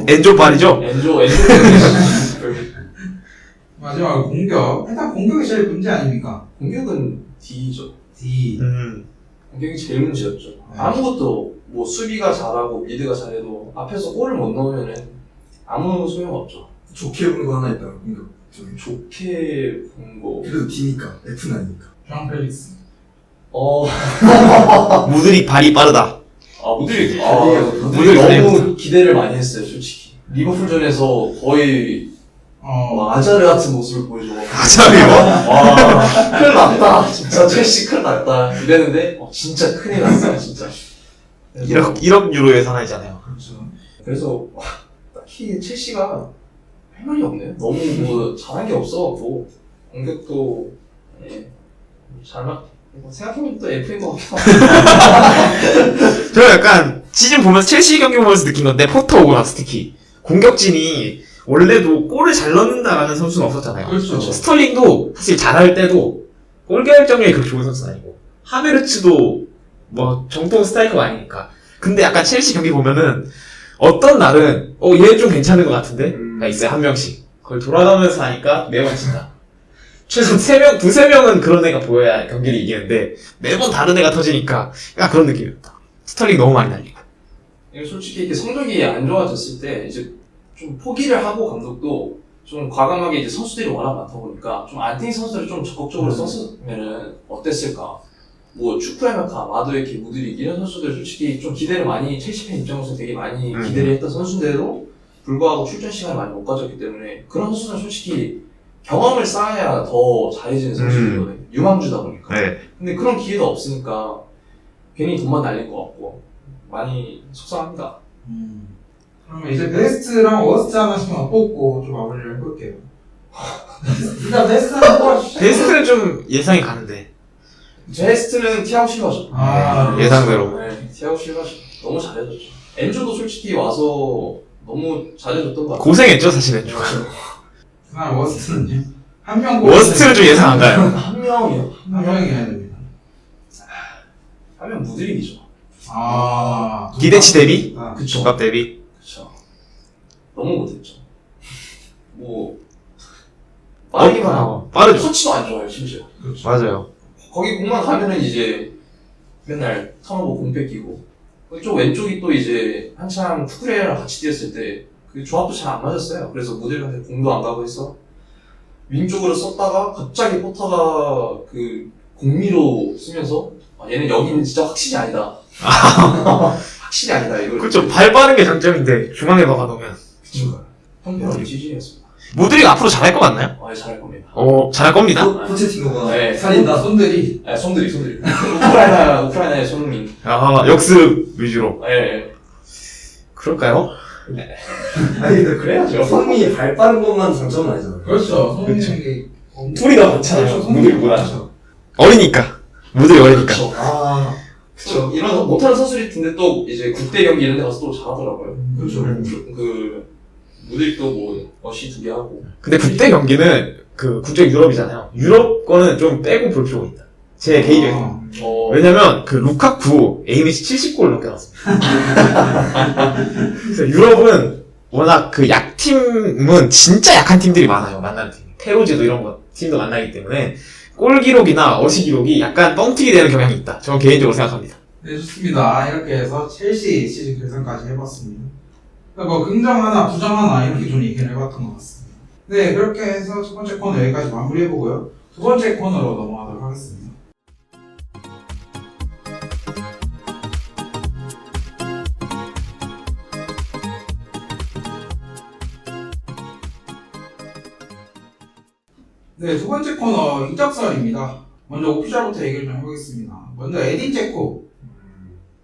엔조발이죠? 엔조 C뿔. 마지막으로 공격. 일단 공격이 제일 문제 아닙니까? 공격은 D죠. D. 공격이 제일 문제였죠. 아무것도 뭐 수비가 잘하고 미드가 잘해도 앞에서 골을 못 넣으면은 아무 소용없죠. 좋게 본 거 하나 있다. 공격. 저기. 좋게 본 거. 그래도 D니까. F는 아니니까. 주앙 펠릭스. 무드릭 발이 빠르다. 무드릭 무드릭 너무 기대를 많이 했어요, 솔직히. 리버풀전에서 거의 아자르 같은 모습을 보여줘가지고. 아자르요? 큰일 났다. 진짜 첼시 큰일 났다. 이랬는데, 진짜 큰일 났어요, 진짜. 1억 유로 예산하잖아요. 그렇죠. 그래서, 딱히 첼시가 할 말이 없네요. 너무 뭐 잘한 게 없어갖고, 공격도, 생각해보면 또 F인 것 같기도 하고. 저 약간 시즌 보면서 첼시 경기 보면서 느낀 건데 포터 오고 나서 특히 공격진이 원래도 골을 잘 넣는다라는 선수는 없었잖아요. 그렇죠. 스털링도 사실 잘할 때도 골 결정력이 그렇게 좋은 선수는 아니고 하베르츠도 뭐 정통 스트라이커가 아니니까. 근데 약간 첼시 경기 보면은 어떤 날은 얘 좀 괜찮은 것 같은데 가 있어요. 한 명씩. 그걸 돌아가면서 하니까 매번 진다. 최소 3명, 2-3명은 그런 애가 보여야 경기를 이기는데 매번 다른 애가 터지니까 약간 그런 느낌이었다. 스털링 너무 많이 날리고. 이거 솔직히 이렇게 성적이 안 좋아졌을 때 이제 좀 포기를 하고 감독도 좀 과감하게 이제 선수들이 워낙 많다 보니까 좀 안티니 선수들을 좀 적극적으로 썼으면은 어땠을까? 뭐 축구에마카, 마도에키, 무드릭 이런 선수들 솔직히 좀 기대를 많이 첼시 팬 입장에서 되게 많이 기대를 했던 선수인데도 불구하고 출전 시간을 많이 못 가졌기 때문에 그런 선수는 솔직히 경험을 쌓아야 더 잘해지는 선수들이거든요. 유망주다 보니까. 네. 근데 그런 기회가 없으니까 괜히 돈만 날린 것 같고 많이 속상합니다. 그러면 이제 베스트랑 워스트 하나씩만 뽑고 좀 마무리를 해볼게요. 일단 베스트는 뽑아주시죠. 베스트는 좀 예상이 가는데. 베스트는 티아고 실바죠. 예상대로. 네, 티아고 실바죠. 너무 잘해줬죠. 엔조도 솔직히 와서 너무 잘해줬던 것 같아요. 고생했죠, 사실 엔조가. 그다음 워스트는요? 한 명 워스트는 좀 예상 안 가요. 한 명이요. 한 명이 해야 됩니다. 하면 무드릭이죠. 기대치 대비? 그쵸. 조갑 대비? 그쵸. 너무 못했죠. 뭐 빠르기만 하고 빠르죠. 터치도 안 좋아요, 심지어. 그렇죠. 맞아요. 거기 공만 가면은 이제 맨날 턴오버 공 뺏기고 저 왼쪽이 또 이제 한참 쿠쿠레랑 같이 뛰었을 때 그 조합도 잘 안 맞았어요. 그래서 무드릭한테 공도 안 가고 해서 윙쪽으로 썼다가 갑자기 포터가 그 공미로 쓰면서 얘는 여기는 진짜 확실히 아니다. 확실히 아니다 이걸. 그렇죠. 발 빠른 게 장점인데 중앙에 박아놓으면. 그쵸. 형편없는 지지였습니다. 무드릭 앞으로 잘할 것 같나요? 잘할 겁니다. 잘할 겁니다. 포체티노가 네. 살린다. 손들이 손들이. 우크라이나의 손흥민. 역습 위주로. 예. 그럴까요? 아니 근데 그래야죠. 손이 발 빠른 것만 장점은 아니잖아요. 그렇죠. 손흥민에게 둘이 더 많잖아요. 그렇죠. 무드릭보다. 그렇죠. 어리니까. 무드릭 어리니까. 그쵸. 이런 못하는 선수들이 근데 또 이제 국대 경기 이런 데 가서 또 잘하더라고요. 그렇죠. 그 무드릭도 뭐 어시 2개 하고. 근데 그때 경기는 그 국적 유럽이잖아요. 유럽 거는 좀 빼고 볼 필요가 있다. 제 개인적인. 왜냐면 그 루카쿠 A매치 70골 넘게 넣었습니다. 그래서 유럽은 워낙 그 약팀은 진짜 약한 팀들이 많아요. 만나는 팀. 페루지도 이런 거 팀도 만나기 때문에 골 기록이나 어시 기록이 약간 뻥튀기 되는 경향이 있다. 저는 개인적으로 생각합니다. 네, 좋습니다. 이렇게 해서 첼시 시즌 결산까지 해봤습니다. 뭐 긍정 하나, 부정 하나 이렇게 좀 얘기를 해봤던 것 같습니다. 네, 그렇게 해서 첫 번째 코너 여기까지 마무리해보고요. 두 번째 코너로 넘어가도록 하겠습니다. 네, 두 번째 코너 이적설입니다. 먼저 오피셜부터 얘기를 좀 해보겠습니다. 먼저 에딘 제코.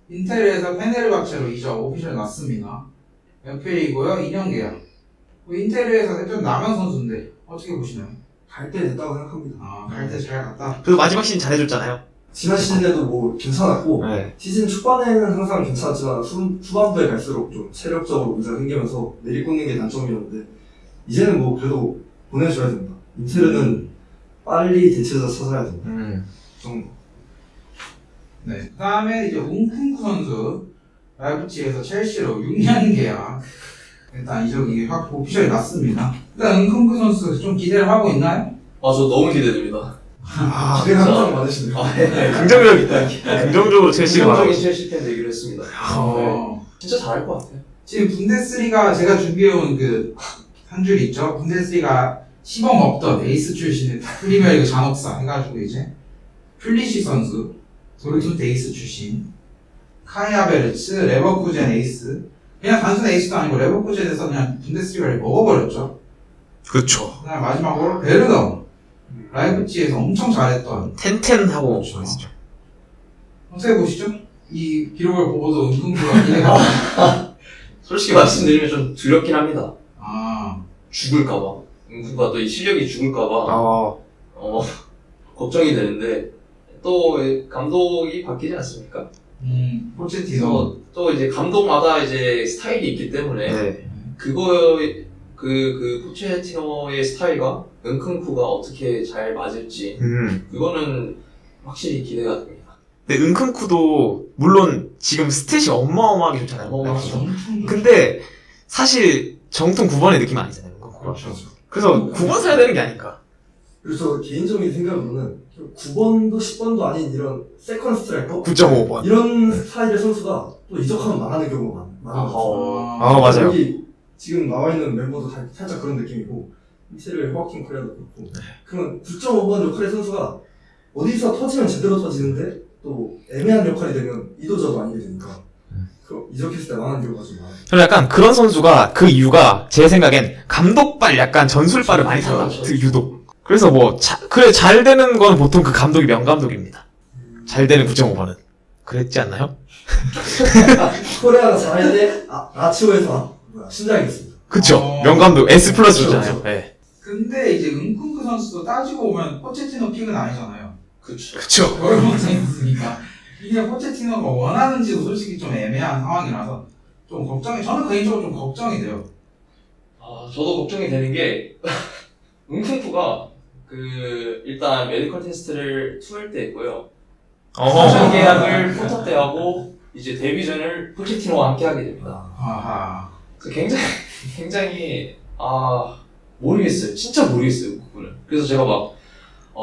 인텔에서 페네르바체로 이적 오피셜 났습니다. FA이고요. 2년 계약. 인텔에서 좀 나간 선수인데 어떻게 보시나요? 갈 때 됐다고 생각합니다. 아, 갈 때 잘 갔다. 그리고 마지막 시즌 잘해줬잖아요. 지난 시즌에도 뭐 괜찮았고 네. 시즌 초반에는 항상 괜찮았지만 후반부에 갈수록 좀 체력적으로 문제가 생기면서 내리꽂는 게 단점이었는데 이제는 뭐 그래도 보내줘야 됩니다. 인테르는 빨리 대체자 찾아야 됩니다. 그 정도. 네. 그 다음에 이제 웅쿵쿠 선수. 라이프치히에서 첼시로 6년 계약. 일단 이적이 확 오피셜이 났습니다. 일단 웅쿵쿠 선수 좀 기대를 하고 있나요? 아, 저 너무 기대됩니다. 기대가 진짜. 항상 많으시네요. 긍정적 있다. 긍정적으로 첼시가 긍정적인 나오고. 첼시 팬 되기로 했습니다. 진짜 잘할 것 같아요. 지금 분데스리가 제가 준비해온 그 한 줄 있죠. 분데스리가 시범 없던 에이스 출신의 프리미어리그 잔혹사 해가지고 이제 플리시 선수 도르트문트 에이스 출신 카이 하베르츠 레버쿠젠 에이스 그냥 단순 에이스도 아니고 레버쿠젠에서 그냥 분데스리가를 먹어버렸죠. 그렇죠. 그다음 마지막으로 베르넘 라이프치히에서 엄청 잘했던 텐텐하고. 그렇죠. 어떻게 보시죠? 이 기록을 보고도 은근구가 기대가 솔직히 말씀드리면 좀 두렵긴 합니다. 아 죽을까봐. 응구가 또 이 실력이 죽을까봐. 걱정이 되는데, 또 감독이 바뀌지 않습니까? 포체티노 그래서 또 이제 감독마다 이제 스타일이 있기 때문에, 네. 그 포체티노의 스타일과 은큰쿠가 어떻게 잘 맞을지, 그거는 확실히 기대가 됩니다. 근데 은큰쿠도 물론 지금 스탯이 어마어마하게 좋잖아요. 어마어마하죠. 근데 사실 정통 9번의 느낌 아니잖아요. 은큰쿠가. 그렇죠. 그래서 9번 사야 되는 게 아닐까. 그래서 개인적인 생각으로는 9번도 10번도 아닌 이런 세컨 스트라이커 9.5번. 이런 스타일의 선수가 또 이적하면 망하는 경우가 많은 것 같아요. 아, 맞아요. 여기 지금 나와 있는 멤버도 살짝 그런 느낌이고 인테리어 호아킨 코리아도 그렇고 그런 9.5번 역할의 선수가 어디서 터지면 제대로 터지는데 또 애매한 역할이 되면 이도저도 아니게 되니까 그 이적했을 때 망하는 경우가 좀 많아요. 저는 약간 그런 선수가 그 이유가 제 생각엔 감독발 약간 전술발을 많이 탔다. 유독. 그래서 뭐 그래 잘 되는 건 보통 그 감독이 명감독입니다. 잘 되는 9.5번은. 그랬지 않나요? 코리아가 잘할 때 라치오에서 신장이 있습니다. 그쵸. 명감독 S 플러스잖아요. 네. 근데 이제 은kun쿠 선수도 따지고 보면 포체티노 픽은 아니잖아요. 그쵸. 그쵸. 여러 번째 있으니까 이게 포체티노가 원하는지도 솔직히 좀 애매한 상황이라서 좀 저는 개인적으로 좀 걱정이 돼요. 저도 걱정이 되는 게, 은쿤쿠가, 일단 메디컬 테스트를 투할 때 했고요. 선수 계약을 포터 때 하고, 이제 데뷔전을 포체티노와 함께 하게 됩니다. 아하. 그래서 굉장히, 모르겠어요. 진짜 모르겠어요, 그거는. 그래서 제가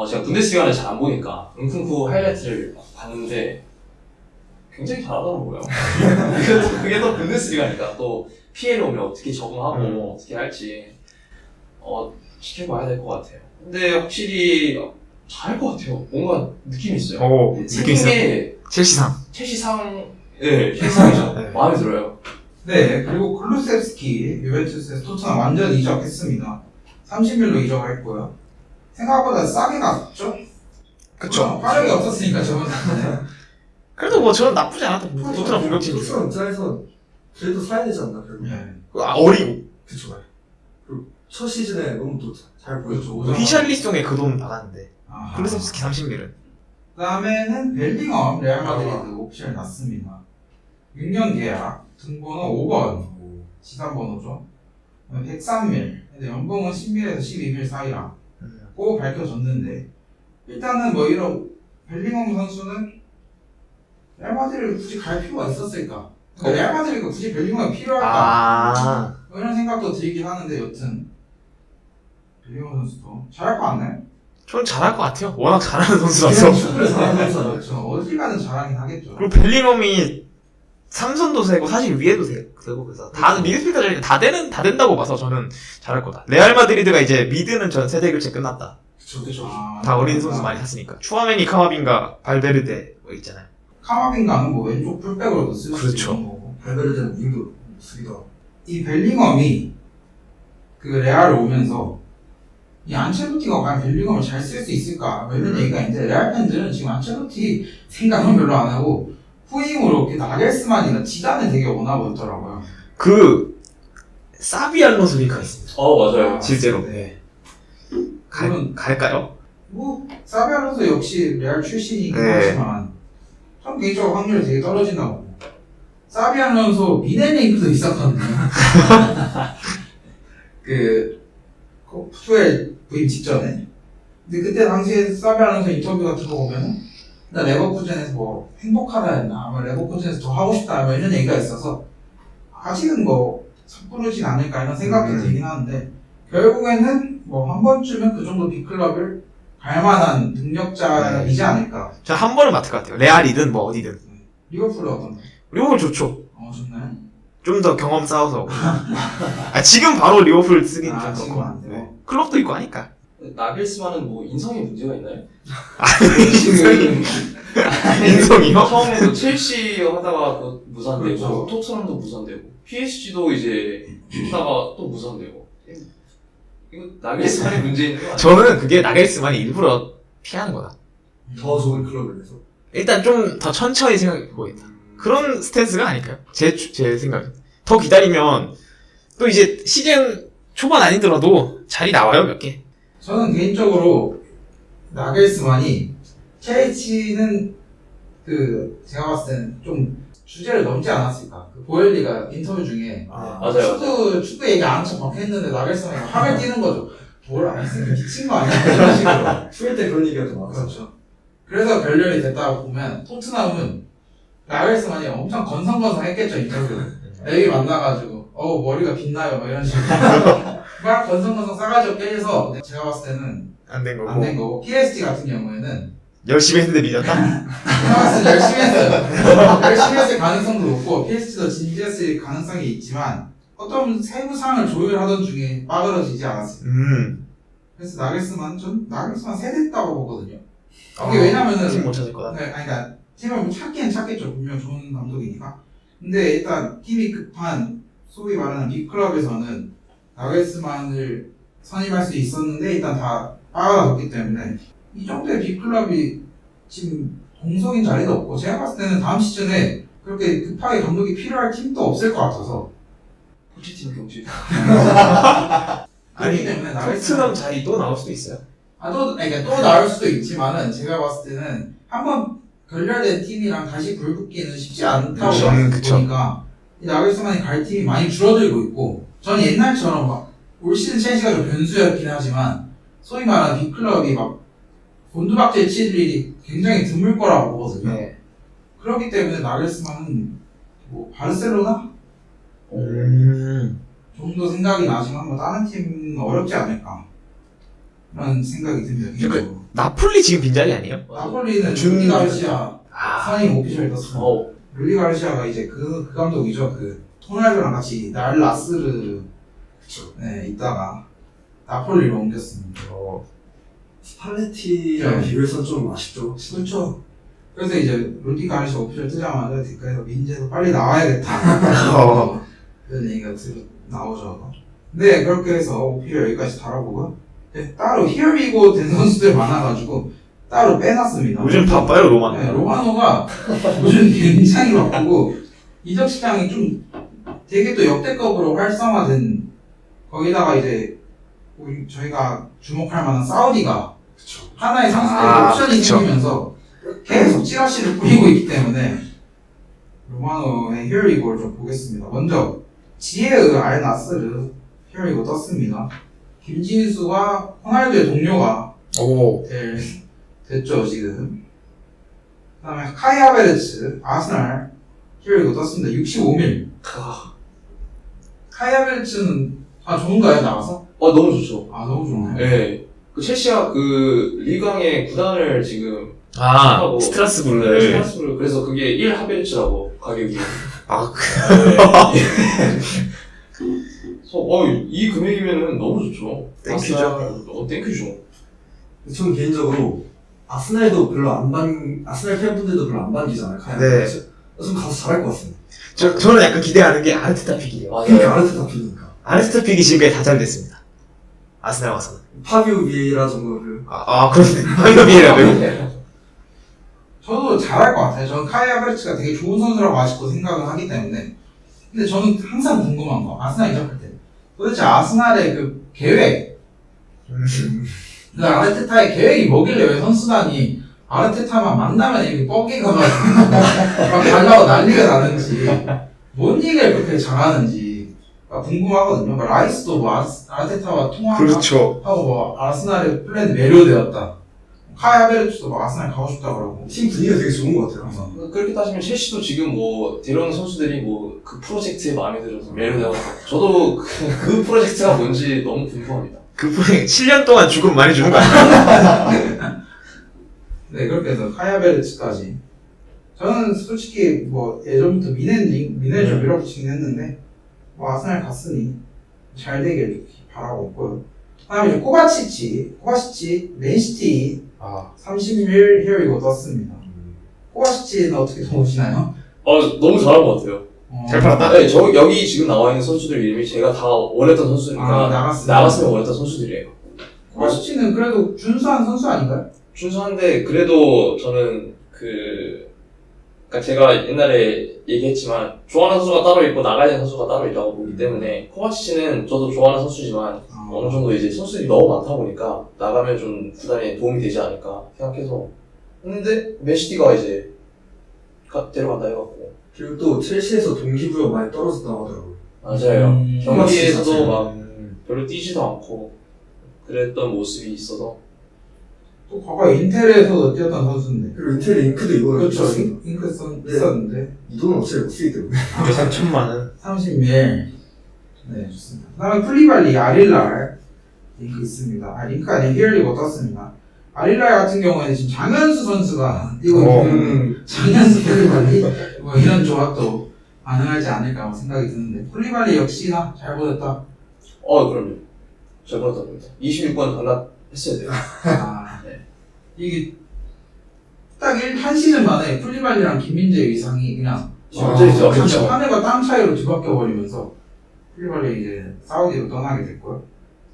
제가 분데스리가를 잘 안 보니까, 은쿤쿠 하이라이트를 봤는데, 굉장히 잘하더라고요. 그게 또 분데스리가니까 또 피해를 오면 어떻게 적응하고 어떻게 할지 지켜봐야 될 것 같아요. 근데 확실히 잘할 것 같아요. 뭔가 느낌이 있어요. 느낌 있어요. 생긴 첼시상. 첼시상이죠. 네. 마음에 들어요. 네, 그리고 클루셉스키 유벤투스에서 토트넘 완전 이적했습니다. 30밀로 이적했고요. 생각보다 싸게 갔죠? 그쵸. 화력이 없었으니까 저번에. 그래도 뭐 저는 나쁘지 않았던 토트넘 공격진이죠. 토트넘 입장에서 그래도 사야 되지 않나 결국. 네. 어리고. 그쵸. 그리고 첫 시즌에 너무 또 잘 보였죠. 휘샬리송에 그 돈 받았는데. 아하. 클루셉스키 30밀은. 그 다음에는 벨링엄 레알 마드리드 오피셜 났습니다. 6년 계약, 등번호 5번, 지산번호죠. 103밀, 연봉은 10밀에서 12밀 사이라고 밝혀졌는데 일단은 뭐 이런 벨링엄 선수는 레알 마드리드를 굳이 갈 필요가 있었을까? 그러니까 레알 마드리드가 굳이 벨링엄이 필요할까? 뭐 이런 생각도 들긴 하는데 여튼 벨링엄 선수도 잘할 것 같나요? 저는 잘할 것 같아요. 워낙 잘하는 선수라서. 축구를 잘하는 선수잖아요. 그렇죠. 어딜 가든 잘하긴 하겠죠. 그리고 벨링엄이 삼선도 세고 사실 위에도 되고 그래서 다 미드필더 자리 다 된다고 봐서 저는 잘할 거다. 레알 마드리드가 이제 미드는 전 세대 교체 끝났다. 그쵸. 다 어린 선수 많이 샀으니까. 추아메니, 카마빈가, 발베르데 뭐 있잖아요. 카마빈가는 뭐 왼쪽 풀백으로도 쓸 수 그렇죠. 있는 거고. 발베르데는 윙도 수비가 이 벨링엄이 그 레알 오면서 이 안첼로티가 과연 벨링엄을 잘 쓸 수 있을까? 뭐 이런 얘기가 있는데 레알 팬들은 지금 안첼로티 생각은 별로 안 하고 후임으로 이렇게 나겔스만이나 지단을 되게 원하고 있더라고요. 그 사비 알론소 리가 있습니다. 맞아요. 실제로. 네. 갈까요? 뭐 사비 알론소 역시 레알 출신이긴 네. 하지만 전 개인적으로 확률이 되게 떨어진다고 봅니다. 사비 알론소 미네링크도 있었거든요. 그 푸엘 부임 직전에. 근데 그때 당시에 사비 알론소 인터뷰 같은 거 보면은 나 레버쿠젠에서 뭐 행복하다 했나, 뭐 레버쿠젠에서 더 하고 싶다, 뭐 이런 얘기가 있어서 아직은 뭐 섣부르진 않을까 이런 생각도 들긴 하는데 결국에는 뭐 한 번쯤은 그 정도 빅클럽을 갈만한 능력자이지 않을까. 저 한 번은 맡을 것 같아요. 레알이든 뭐 어디든. 리버풀은 어떤가요? 리버풀 좋죠. 좋나요? 좀 더 경험 쌓아서. 지금 바로 리버풀 쓰긴 좀 지금 그렇고. 안 돼요. 네. 클럽도 있고 하니까. 나겔스만은 뭐 인성에 문제가 있나요? 인성이요? 처음에도 첼시 하다가 또 무산되고 그렇죠. 토트넘도 무산되고 PSG도 이제 하다가 또 무산되고 이거 나겔스만의 문제 있는 거 아니에요? 저는 그게 나겔스만이 일부러 피하는 거다. 더 좋은 클럽을 위해서. 일단 좀 더 천천히 생각해보겠다. 그런 스탠스가 아닐까요? 제 생각은. 더 기다리면 또 이제 시즌 초반 아니더라도 자리 나와요, 몇 개. 저는 개인적으로 나겔스만이 첼시는 제가 봤을 때는 좀 주제를 넘지 않았을까. 그 보엘리가 인터뷰 중에 맞아요. 축구 얘기 안 하면서 막 했는데 나겔스만이 화를 띄는 거죠. 뭘 안 했으면 미친 거 아니야? 이런 식으로. 추울 때 그런 얘기가 좀 많았어요. 그렇죠. 그래서 별렬이 됐다고 보면 토트넘은 나겔스만이 엄청 건성건성했겠죠 인터뷰. 애기 만나가지고 머리가 빛나요 막 이런 식으로 막 건성건성 싸가지고 깨서 제가 봤을 때는 안 된 거고. 안 된 거고 PSG 같은 경우에는 열심히 했는데 밀렸다? 제가 봤을 때 열심히 했어요. 열심히 했을 가능성도 높고 PSG도 진지했을 가능성이 있지만 어떤 세부 사항을 조율하던 중에 빠그러지지 않았습니다. 그래서 나겔스만 세됐다고 보거든요. 이게 왜냐면은 팀 못 찾을 거다. 네, 그러니까 팀을 찾기는 찾겠죠. 분명 좋은 감독이니까. 근데 일단 팀이 급한 소위 말하는 빅클럽에서는 나겔스만을 선임할 수 있었는데 일단 다 빠져졌기 때문에 이 정도의 빅클럽이 지금 공석인 자리도 없고 제가 봤을 때는 다음 시즌에 그렇게 급하게 감독이 필요할 팀도 없을 것 같아서 포체티노 경질. 그렇기 때문에 토트넘 자리 또 나올 수도 있어요. 그러니까 또 나올 수도 있지만은 제가 봤을 때는 한번 결렬된 팀이랑 다시 불붙기는 쉽지 않다고 그쵸. 보니까 이 나겔스만이 갈 팀이 많이 줄어들고 있고 저는 옛날처럼 막 올 시즌 첼시가 좀 변수였긴 하지만 소위 말하는 빅클럽이 막 곤두박질 칠 일이 굉장히 드물 거라고 보거든요. 네. 그렇기 때문에 나겔스만은 뭐 바르셀로나 정도 생각이 나지만 뭐 다른 팀은 어렵지 않을까 그런 생각이 듭니다. 개인적으로. 나폴리 지금 빈자리 아니에요? 나폴리는 준- 루디 가르시아 선임 오피셜 떴습니다. 루디 가르시아가 이제 그 감독이죠. 그 호날두랑 같이 날라스르 네, 있다가 나폴리로 옮겼습니다. 스팔레티랑 네. 비교해서는 좀 아쉽죠. 그렇죠. 그래서 이제 루디 가르시아 오피셜 뜨자마자 뒷가에서 민재도 빨리 나와야겠다. 그런 얘기가 나오죠. 네, 그렇게 해서 오피셜 여기까지 다뤄보고 네, 따로 히어리고 된 선수들 많아가지고 따로 빼놨습니다. 요즘 바빠요, 로마노. 네, 로마노가 요즘 굉장히 바쁘고 이적 시장이 좀 되게 또 역대급으로 활성화된 거기다가 이제 저희가 주목할 만한 사우디가 하나의 선수들의 옵션이 그쵸. 생기면서 계속 찌라시를 뿌리고 있기 때문에 로마노의 히어리고를 좀 보겠습니다. 먼저 지에으 알나스르 히어리고 떴습니다. 김진수와 호날두의 동료가 됐죠 지금. 그 다음에 카이 하베르츠 아스날 히어리고 떴습니다. 65밀. 카이 하베르츠는 좋은가요 나와서? 너무 좋죠. 너무 좋네요. 네. 그 첼시가 그 리강의 구단을 지금 하고 스트라스부르를. 스트라스부르 그래서 그게 1 하베르츠라고 가격이. 그래서 이 금액이면은 너무 좋죠. 땡큐죠. 땡큐죠. 저는 개인적으로 아스날 팬분들도 별로 안 반기잖아요. 네. 좀 가서 잘할 것 같습니다. 저는 약간 기대하는 게 아르테타 픽이에요. 그러니까 아르테타 픽이니까. 아르테타 픽이 지금까지 다 잘 됐습니다. 아스날 와서는. 파비오 비에이라 정도를. 그런데 파비오 비에라 외국. 저도 잘할 것 같아요. 저는 카이 하베르츠가 되게 좋은 선수라고 아직도 생각을 하기 때문에. 근데 저는 항상 궁금한 거, 아스날 이적할 때. 도대체 아스날의 그 계획, 그 아르테타의 계획이 뭐길래 왜 선수단이 아르테타만 만나면 이렇게 뻐기가 막 달라고 난리가 나는지, 뭔 얘기를 그렇게 잘하는지 궁금하거든요. 라이스도 뭐 아르테타와 통화하고 그렇죠. 뭐 아스날의 플랜에 매료되었다. 카이 하베르츠도 막 아스날 가고 싶다 그러고. 팀 분위기가 되게 좋은 것 같아요, 항상. 그렇게 따지면 첼시도 지금 뭐 데려오는 선수들이 뭐 그 프로젝트에 마음에 들어서 매료되고 저도 그 프로젝트가 뭔지 너무 궁금합니다. 그 분이 7년 동안 죽음 많이 주는 거 아니야? 네, 그렇게 해서 카이 하베르츠까지. 저는 솔직히 뭐 예전부터 미넨 밀어붙이긴 했는데 뭐 아스날 갔으니 잘 되길 바라고 있고요. 그다음에 이제 코바시치 맨시티 30일 히어리고 떴습니다. 코바시치는 어떻게 보시나요? 너무 잘한 것 같아요. 잘 팔았다? 네, 여기 지금 나와 있는 선수들 이름이 제가 다 원했던 선수니까 나갔으면 원했던 선수들이에요. 코바시치는 그래도 준수한 선수 아닌가요? 준수한데 그래도 저는 그러니까 제가 옛날에 얘기했지만 좋아하는 선수가 따로 있고 나가야 되는 선수가 따로 있다고 보기 때문에 코바치치는 저도 좋아하는 선수지만 어느 정도 이제 선수들이 너무 많다 보니까 나가면 좀 구단에 도움이 되지 않을까 생각해서 했는데 맨시티가 이제 데려간다 해갖고 그리고 또 첼시에서 동기부여 많이 떨어졌다고 하더라고요. 맞아요. 경기에서도 자체가. 막 별로 뛰지도 않고 그랬던 모습이 있어서 또 과거 인텔에서도 뛰었던 선수인데. 그리고 인텔 잉크도 이번에 그렇죠. 떴습니다. 잉크 썼는데. 이 돈은 어차피 못 쓰기 때문에. 3천만 원. 30일. 네, 좋습니다. 그 다음에 플리발리 아릴랄 링크 있습니다. 링크 아니라 히얼리고 떴습니다. 아릴랄 같은 경우에는 지금 장현수 선수가 뛰고 있는데 장현수 플리발리 뭐 이런 조합도 가능하지 않을까 생각이 드는데 플리발리 역시나 잘 보냈다. 그럼요. 잘 보냈답니다. 26번 반납했어야 돼요. 네. 이게 딱 한 시즌 만에 플리발리랑 김민재 위상이 그냥 그렇죠. 하늘과 땅 차이로 뒤바뀌어 버리면서 플리발리 이제 사우디로 떠나게 됐고요.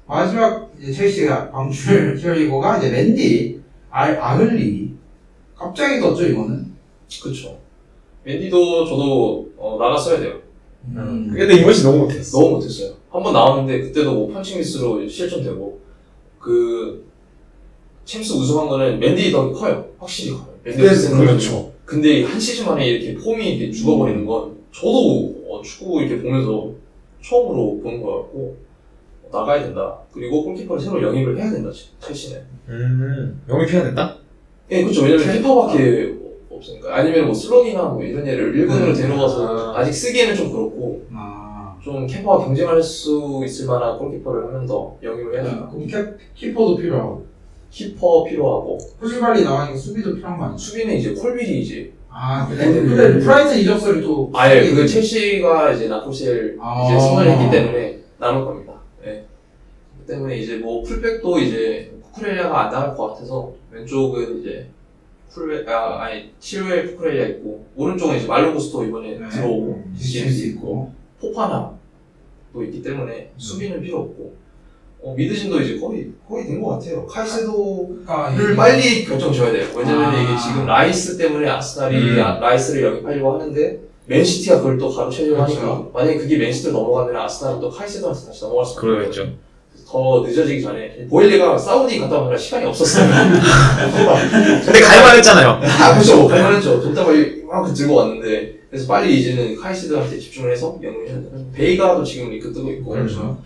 마지막 이제 첼시가 방출 히어리고가 이제 맨디, 아흘리 갑자기 떴죠 이거는. 그쵸. 맨디도 저도 나갔어야 돼요. 근데 이번 시 너무 못했어. 너무 못했어요. 한 번 나왔는데 그때도 뭐 펀칭 미스로 실점되고 챔스 우승한 거는 맨디 더 커요. 확실히 커요. 맨디 그렇죠. 근데 한 시즌 만에 이렇게 폼이 이렇게 죽어버리는 건 저도 축구 이렇게 보면서 처음으로 보는 거 같고 나가야 된다. 그리고 골키퍼를 새로 영입을 해야 된다. 첼시는. 영입해야 된다? 예, 그렇죠. 왜냐면 키퍼밖에 없으니까. 아니면 뭐 슬로기나 뭐 이런 애를 일본으로 데려가서 아직 쓰기에는 좀 그렇고 좀 키퍼와 경쟁할 수 있을 만한 골키퍼를 한 명 더 영입을 해야 된다. 그럼 키퍼도 필요하고 키퍼 필요하고 플리발리 나가니까 수비도 필요한 거 아니야? 수비는 이제 콜빌이 이제 근데 프라이튼 이적설이 또 그 첼시가 이제 나포시엘 이제 승선했기 때문에 남을 겁니다. 예. 그 때문에 이제 뭐 풀백도 이제 쿠쿠렐리아가 안 나갈 것 같아서 왼쪽은 이제 칠웰 쿠쿠렐리아 있고 오른쪽은 이제 말로코스토 이번에 들어오고 수 있고 포파나도 있기 때문에 수비는 필요 없고 미드진도 이제 거의 된 것 같아요. 카이세도를 빨리 결정 지어야 돼요. 왜냐면 이게 지금 라이스 때문에 아스날이 라이스를 영입하려고 하는데 맨시티가 그걸 또 가로채려고 하니까 만약에 그게 맨시티로 넘어가면 아스날은 또 카이세도한테 다시 넘어갈 수 있거든요. 그러겠죠. 더 늦어지기 전에 보일리가 사우디 갔다 오느라 시간이 없었어요. 근데 갈만 했잖아요. 그렇죠. 갈만했죠. 돈다발이 이만큼 들고 왔는데 그래서 빨리 이제는 카이세도한테 집중을 해서 영입을 해야 돼요. 베이가도 지금 리크 뜨고 있고 그렇죠.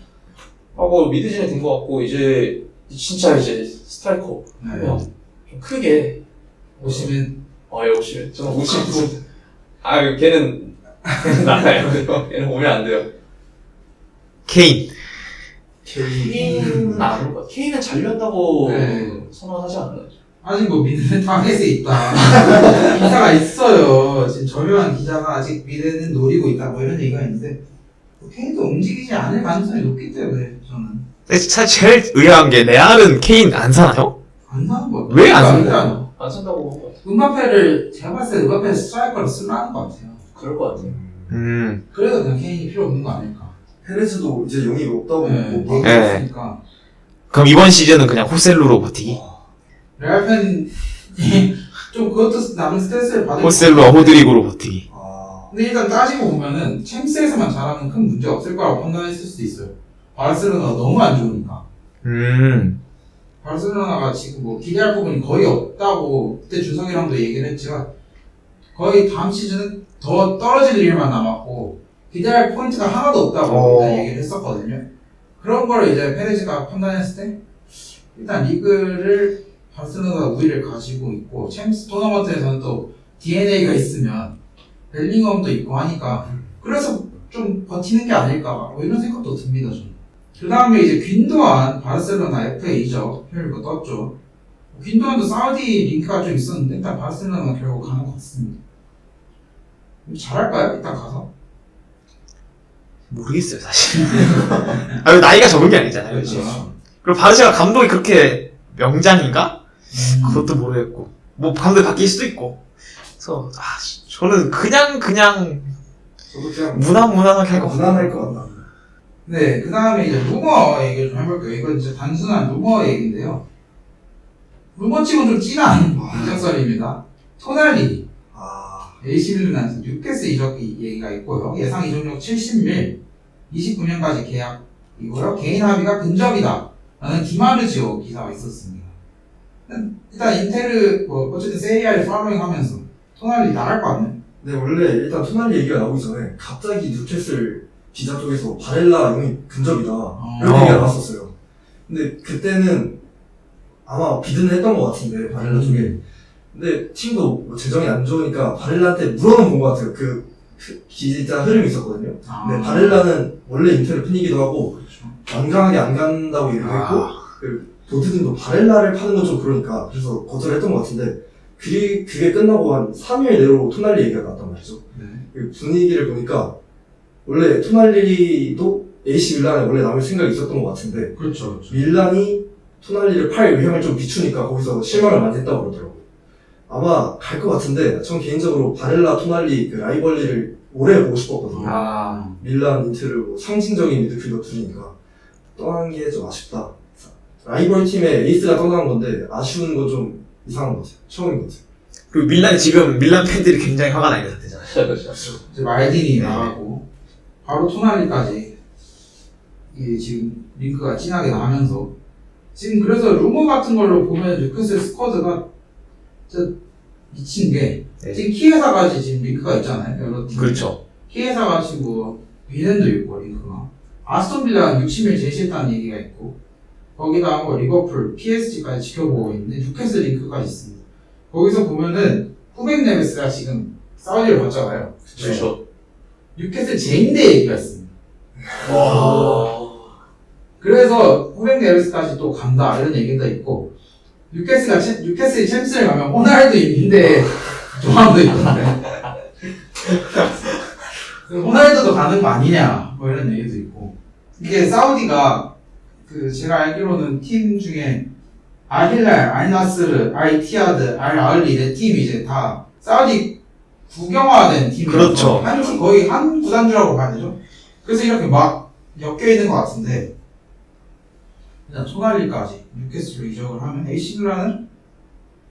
하고 미드진이 된 것 같고 이제 진짜 이제 스트라이커 좀 크게 오시면 오시면 저는 오시면 걔는 나가요. 걔는 오면 안 돼요. 케인. 케인은 안 올 것 같아. 케인은 잘렸다고 선언하지 않나요? 아직 뭐 미드는 타겟에 있다 기사가 있어요. 지금 저명한 기자가 아직 미드는 노리고 있다 뭐 이런 얘기가 있는데 케인도 움직이지 않을 가능성이 높기 때문에 저는 사실 제일 의아한 게 레알은 케인 안 사나요? 안 사는 거 같아요. 왜 안 사는 거야? 안 산다고 한 것 같아요. 음바페를 제가 봤을 때 음바페를 스트라이커로 쓰려는 것 같아요. 그럴 것 같아요. 그래서 그냥 케인이 필요 없는 거 아닐까. 헤레즈도 이제 영입 없다고 네, 뭐 얘기했으니까 그럼 이번 시즌은 그냥 호셀루로 버티기? 레알 팬이 좀 그것도 남은 스트레스를 받을 호셀루, 것 같은데. 호드리고로 버티기. 근데 일단 따지고 보면은 챔스에서만 잘하면 큰 문제 없을 거라고 판단했을 수도 있어요. 바르셀로나가 너무 안 좋으니까. 바르셀로나가 지금 뭐 기대할 부분이 거의 없다고 그때 준성이랑도 얘기를 했지만 거의 다음 시즌은 더 떨어질 일만 남았고 기대할 포인트가 하나도 없다고 일단 얘기를 했었거든요. 그런 거를 이제 페레즈가 판단했을 때 일단 리그를 바르셀로나가 우위를 가지고 있고 챔스 토너먼트에서는 또 DNA가 있으면 벨링엄도 있고 하니까 그래서 좀 버티는 게 아닐까 뭐 이런 생각도 듭니다 저는. 그 다음에 이제 귄도안 바르셀로나 FA 이적 표현을 떴죠. 귄도안도 사우디 링크가 좀 있었는데 일단 바르셀로나 결국 가는 것 같습니다. 잘할까요? 일단 가서? 모르겠어요, 사실. 아, 나이가 적은 게 아니잖아요, 지금. 그리고 바르샤가 감독이 그렇게 명장인가? 그것도 모르겠고. 뭐, 감독이 바뀔 수도 있고. 그래서, 저는 그냥, 저도 그냥 무난하게 할 것 같아요. 무난할 것 같다. 네, 그 다음에 이제 루머 얘기를 좀 해볼게요. 이건 이제 단순한 루머 얘기인데요. 루머치고 좀 진한 이적설입니다. 토날리, AC 밀란에서 뉴캐슬 이적 얘기가 있고요. 예상 이적료 70밀, 29년까지 계약이고요. 개인 합의가 근접이다 라는 디마르지오 기사가 있었습니다. 일단 인테르, 어쨌든 세리아를 팔로잉하면서 토날리 나갈 거 아니에요? 네, 원래 일단 토날리 얘기가 나오기 전에 갑자기 뉴캐슬 기자 쪽에서 바렐라 이미 근접이다 이런 얘기가 나왔었어요. 근데 그때는 아마 비드는 했던 것 같은데 바렐라 쪽에. 근데 팀도 뭐 재정이 안 좋으니까 바렐라한테 물어는 본 것 같아요. 그 기자 흐름이 있었거든요. 근데 바렐라는 원래 인테르 팬이기도 하고 완강하게 안 간다고 얘기를 했고 그 도트님도 바렐라를 파는 건 좀 그러니까 그래서 거절했던 것 같은데 그게 끝나고 한 3일 내로 토날리 얘기가 나왔단 말이죠. 그 분위기를 보니까 원래 토날리도 AC 밀란에 원래 남을 생각이 있었던 것 같은데 그렇죠. 밀란이 토날리를 팔 의향을 좀 비추니까 거기서 실망을 많이 했다고 그러더라고요. 아마 갈 것 같은데 전 개인적으로 바렐라 토날리 그 라이벌리를 오래 보고 싶었거든요. 밀란 인테르 뭐 상징적인 미드필더 둘이니까 떠나는 게 좀 아쉽다. 라이벌 팀의 에이스가 떠나는 건데 아쉬운 건 좀 이상한 것 같아요. 처음인 것 같아요. 그리고 밀란 지금 밀란 팬들이 굉장히 화가 나 있는 상태잖아요. 그렇죠. 이제 말딘이 나가고 바로 토날리까지 이게 지금 링크가 진하게 나면서 지금 그래서 루머 같은 걸로 보면 뉴캐슬 스쿼드가 진짜 미친 게 지금 키에사까지 지금 링크가 있잖아요. 여러 팀. 그렇죠. 키에사같이 뭐 비넨도 있고 링크가 아스톤 빌라가 60일 제시했다는 얘기가 있고 거기다 뭐 리버풀, PSG까지 지켜보고 있는데 뉴캐슬 링크까지 있습니다. 거기서 보면은 후벤 네베스가 지금 사우디를 갔잖아요. 그렇죠. 뉴캐슬 제인대 얘기가 있습니다. 그래서 후벤 네베스까지 또 간다 이런 얘기도 있고 뉴캐슬이 챔스를 가면 호날두 있는데 조항도 있던데 호날두도 가는 거 아니냐 뭐 이런 얘기도 있고 이게 사우디가 그 제가 알기로는 팀 중에 알힐랄, 알나스르, 알티아드, 알아을리 네 팀이 이제 다 사우디 국영화된 팀이라서 그렇죠. 한 팀 거의 한 구단주라고 봐야 되죠. 그래서 이렇게 막 엮여 있는 것 같은데 일단 토날리까지 뉴캐슬로 이적을 하면 AC 밀란은